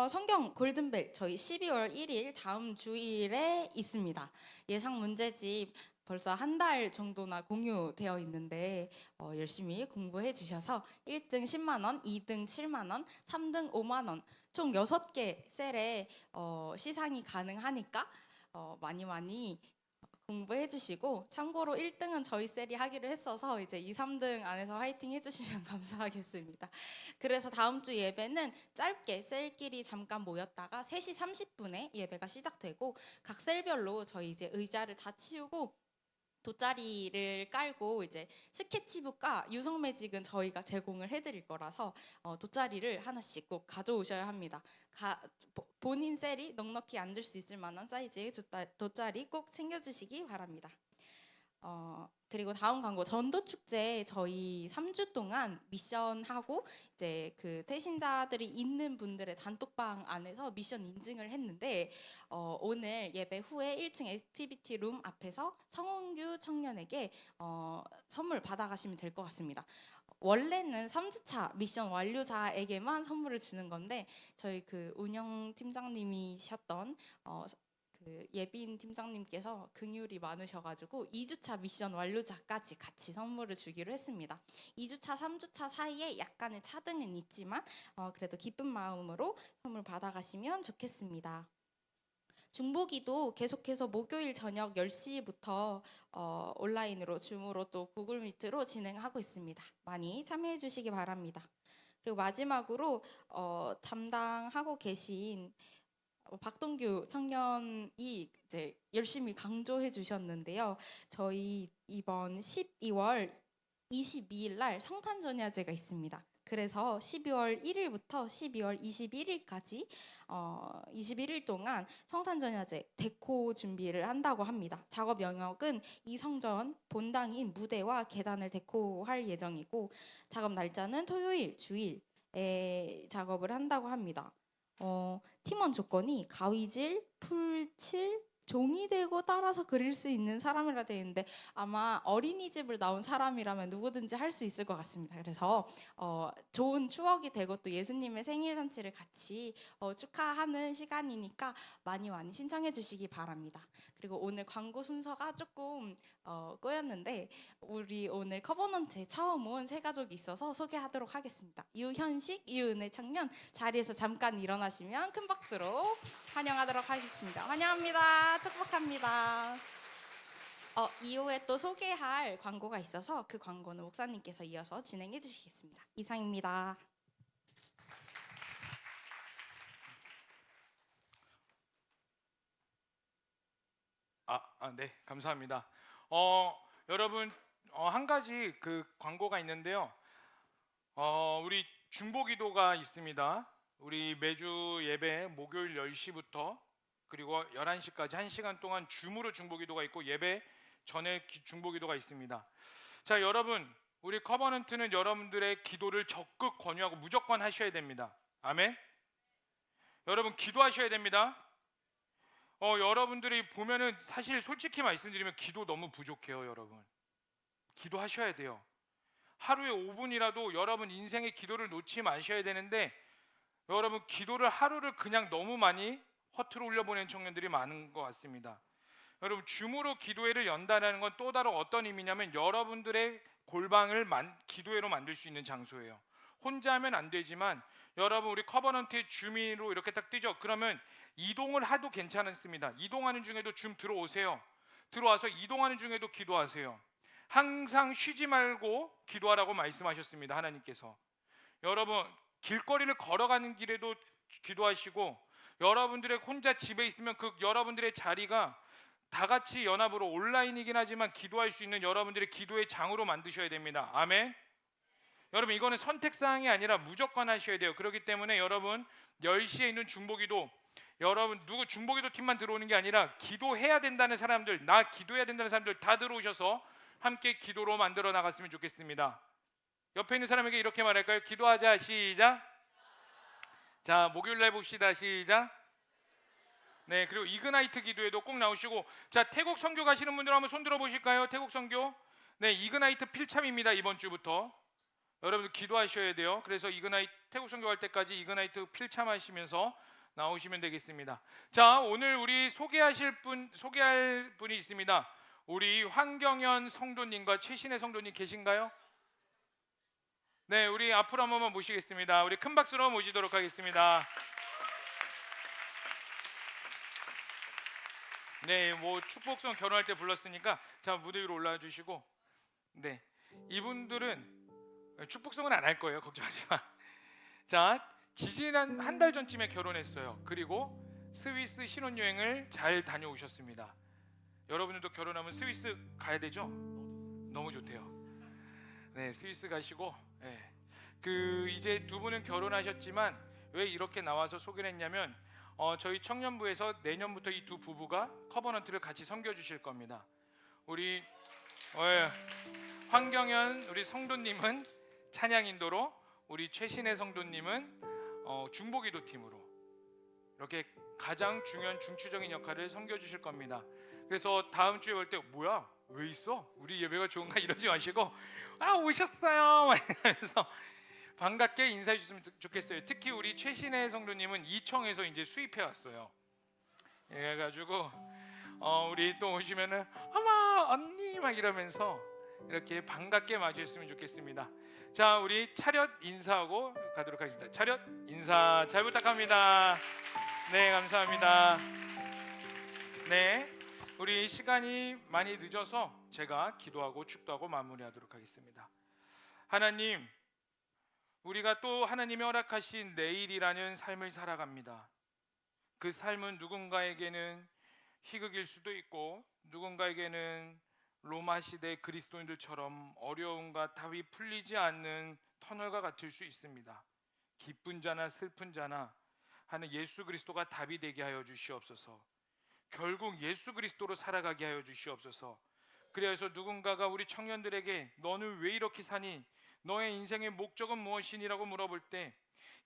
성경 골든벨 저희 12월 1일 다음 주일에 있습니다. 예상 문제집 벌써 한 달 정도나 공유되어 있는데 열심히 공부해 주셔서 1등 10만 원, 2등 7만 원, 3등 5만 원, 총 6개 셀에 시상이 가능하니까 많이 공부해 주시고, 참고로 1등은 저희 셀이 하기로 했어서 이제 2, 3등 안에서 화이팅 해주시면 감사하겠습니다. 그래서 다음 주 예배는 짧게 셀끼리 잠깐 모였다가 3시 30분에 예배가 시작되고, 각 셀별로 저희 이제 의자를 다 치우고 돗자리를 깔고 이제 스케치북과 유성 매직은 저희가 제공을 해드릴 거라서 돗자리를 하나씩 꼭 가져오셔야 합니다. 본인 셀이 넉넉히 앉을 수 있을 만한 사이즈의 돗자리 꼭 챙겨주시기 바랍니다. 그리고 다음 광고, 전도축제 저희 3주 동안 미션하고 이제 그 태신자들이 있는 분들의 단톡방 안에서 미션 인증을 했는데, 오늘 예배 후에 1층 액티비티 룸 앞에서 성원규 청년에게 선물 받아가시면 될 것 같습니다. 원래는 3주차 미션 완료자에게만 선물을 주는 건데, 저희 그 운영 팀장님이셨던 그 예빈 팀장님께서 긍휼이 많으셔가지고 2주차 미션 완료자까지 같이 선물을 주기로 했습니다. 2주차, 3주차 사이에 약간의 차등은 있지만 그래도 기쁜 마음으로 선물 받아가시면 좋겠습니다. 중보기도 계속해서 목요일 저녁 10시부터 온라인으로 줌으로 또 구글 미트로 진행하고 있습니다. 많이 참여해 주시기 바랍니다. 그리고 마지막으로 담당하고 계신 박동규 청년이 이제 열심히 강조해 주셨는데요. 저희 이번 12월 22일 날 성탄전야제가 있습니다. 그래서 12월 1일부터 12월 21일까지 21일 동안 성탄전야제 데코 준비를 한다고 합니다. 작업 영역은 이성전 본당인 무대와 계단을 데코할 예정이고, 작업 날짜는 토요일, 주일에 작업을 한다고 합니다. 팀원 조건이 가위질, 풀칠, 종이 대고 따라서 그릴 수 있는 사람이라 되어 있는데, 아마 어린이집을 나온 사람이라면 누구든지 할 수 있을 것 같습니다. 그래서 좋은 추억이 되고 또 예수님의 생일 잔치를 같이 축하하는 시간이니까 많이 신청해 주시기 바랍니다. 그리고 오늘 광고 순서가 조금 꼬였는데, 우리 오늘 커버넌트에 처음 온 새 가족이 있어서 소개하도록 하겠습니다. 유현식, 이은혜 청년, 자리에서 잠깐 일어나시면 큰 박수로 환영하도록 하겠습니다. 환영합니다. 축복합니다. 이후에 또 소개할 광고가 있어서 그 광고는 목사님께서 이어서 진행해 주시겠습니다. 이상입니다. 네, 감사합니다. 여러분, 한 가지 그 광고가 있는데요. 우리 중보기도가 있습니다. 우리 매주 예배 목요일 10시부터 그리고 11시까지 1시간 동안 줌으로 중보기도가 있고, 예배 전에 중보기도가 있습니다. 자, 여러분, 우리 커버넌트는 여러분들의 기도를 적극 권유하고 무조건 하셔야 됩니다. 아멘. 여러분, 기도하셔야 됩니다. 여러분들이 보면은 사실 솔직히 말씀드리면 기도 너무 부족해요. 여러분, 기도하셔야 돼요. 하루에 5분이라도 여러분 인생의 기도를 놓지 마셔야 되는데, 여러분 기도를 하루를 그냥 너무 많이 허투루 올려보낸 청년들이 많은 것 같습니다. 여러분, 줌으로 기도회를 연다는 건 또 다른 어떤 의미냐면, 여러분들의 골방을 기도회로 만들 수 있는 장소예요. 혼자 하면 안 되지만, 여러분 우리 커버넌트의 줌으로 이렇게 딱 뜨죠. 그러면 이동을 하도 괜찮습니다. 이동하는 중에도 줌 들어오세요. 들어와서 이동하는 중에도 기도하세요. 항상 쉬지 말고 기도하라고 말씀하셨습니다. 하나님께서. 여러분, 길거리를 걸어가는 길에도 기도하시고, 여러분들의 혼자 집에 있으면 그 여러분들의 자리가 다 같이 연합으로 온라인이긴 하지만 기도할 수 있는 여러분들의 기도의 장으로 만드셔야 됩니다. 아멘. 여러분, 이거는 선택사항이 아니라 무조건 하셔야 돼요. 그렇기 때문에 여러분 10시에 있는 중보기도 여러분 누구 중보기도 팀만 들어오는 게 아니라 기도해야 된다는 사람들, 나 기도해야 된다는 사람들 다 들어오셔서 함께 기도로 만들어 나갔으면 좋겠습니다. 옆에 있는 사람에게 이렇게 말할까요? 기도하자. 시작. 자, 목요일날 봅시다. 시작. 네, 그리고 이그나이트 기도에도 꼭 나오시고, 자, 태국 선교 가시는 분들 한번 손 들어 보실까요? 태국 선교. 네, 이그나이트 필참입니다. 이번 주부터 여러분들 기도하셔야 돼요. 그래서 이그나이트 태국 선교 갈 때까지 이그나이트 필참하시면서 나오시면 되겠습니다. 자, 오늘 우리 소개할 분이 있습니다. 우리 황경현 성도님과 최신의 성도님 계신가요? 네, 우리 앞으로 한 번만 모시겠습니다. 우리 큰 박수로 모시도록 하겠습니다. 네, 뭐 축복성 결혼할 때 불렀으니까 자, 무대 위로 올라와 주시고, 네, 이분들은 축복성은 안 할 거예요. 걱정하지 마. 자, 지지난 한 달 전쯤에 결혼했어요. 그리고 스위스 신혼여행을 잘 다녀오셨습니다. 여러분들도 결혼하면 스위스 가야 되죠? 너무 좋대요. 네, 스위스 가시고, 네, 이제 두 분은 결혼하셨지만 왜 이렇게 나와서 소개를 했냐면 저희 청년부에서 내년부터 이 두 부부가 커버넌트를 같이 섬겨 주실 겁니다. 우리 황경현 우리 성도님은 찬양 인도로, 우리 최신의 성도님은 중보기도 팀으로 이렇게 가장 중요한 중추적인 역할을 섬겨 주실 겁니다. 그래서 다음 주에 올 때 뭐야? 왜 있어? 우리 예배가 좋은가? 이러지 마시고 오셨어요 막 이러면서 반갑게 인사해 주셨으면 좋겠어요. 특히 우리 최신의 성도님은 이청에서 이제 수입해 왔어요. 그래가지고 우리 또 오시면은 어머 언니 막 이러면서 이렇게 반갑게 맞이했으면 좋겠습니다. 자, 우리 차렷 인사하고 가도록 하겠습니다. 차렷 인사 잘 부탁합니다. 네, 감사합니다. 네, 우리 시간이 많이 늦어서 제가 기도하고 축도하고 마무리하도록 하겠습니다. 하나님, 우리가 또 하나님이 허락하신 내일이라는 삶을 살아갑니다. 그 삶은 누군가에게는 희극일 수도 있고, 누군가에게는 로마 시대 그리스도인들처럼 어려움과 답이 풀리지 않는 터널과 같을 수 있습니다. 기쁜 자나 슬픈 자나 하는 예수 그리스도가 답이 되게 하여 주시옵소서. 결국 예수 그리스도로 살아가게 하여 주시옵소서. 그래서 누군가가 우리 청년들에게 너는 왜 이렇게 사니? 너의 인생의 목적은 무엇이니라고 물어볼 때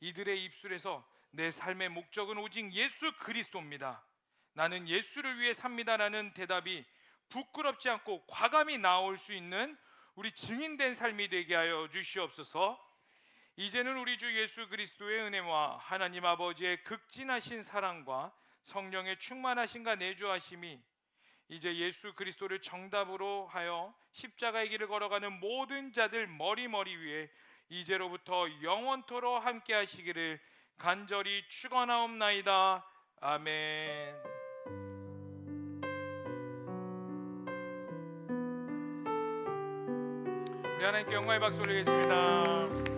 이들의 입술에서 내 삶의 목적은 오직 예수 그리스도입니다. 나는 예수를 위해 삽니다라는 대답이 부끄럽지 않고 과감히 나올 수 있는 우리 증인된 삶이 되게 하여 주시옵소서. 이제는 우리 주 예수 그리스도의 은혜와 하나님 아버지의 극진하신 사랑과 성령의 충만하심과 내주하심이 이제 예수 그리스도를 정답으로 하여 십자가의 길을 걸어가는 모든 자들 머리 위에 이제로부터 영원토록 함께 하시기를 간절히 축원하옵나이다. 아멘. 우리 하나님께 영광의 박수 올리겠습니다.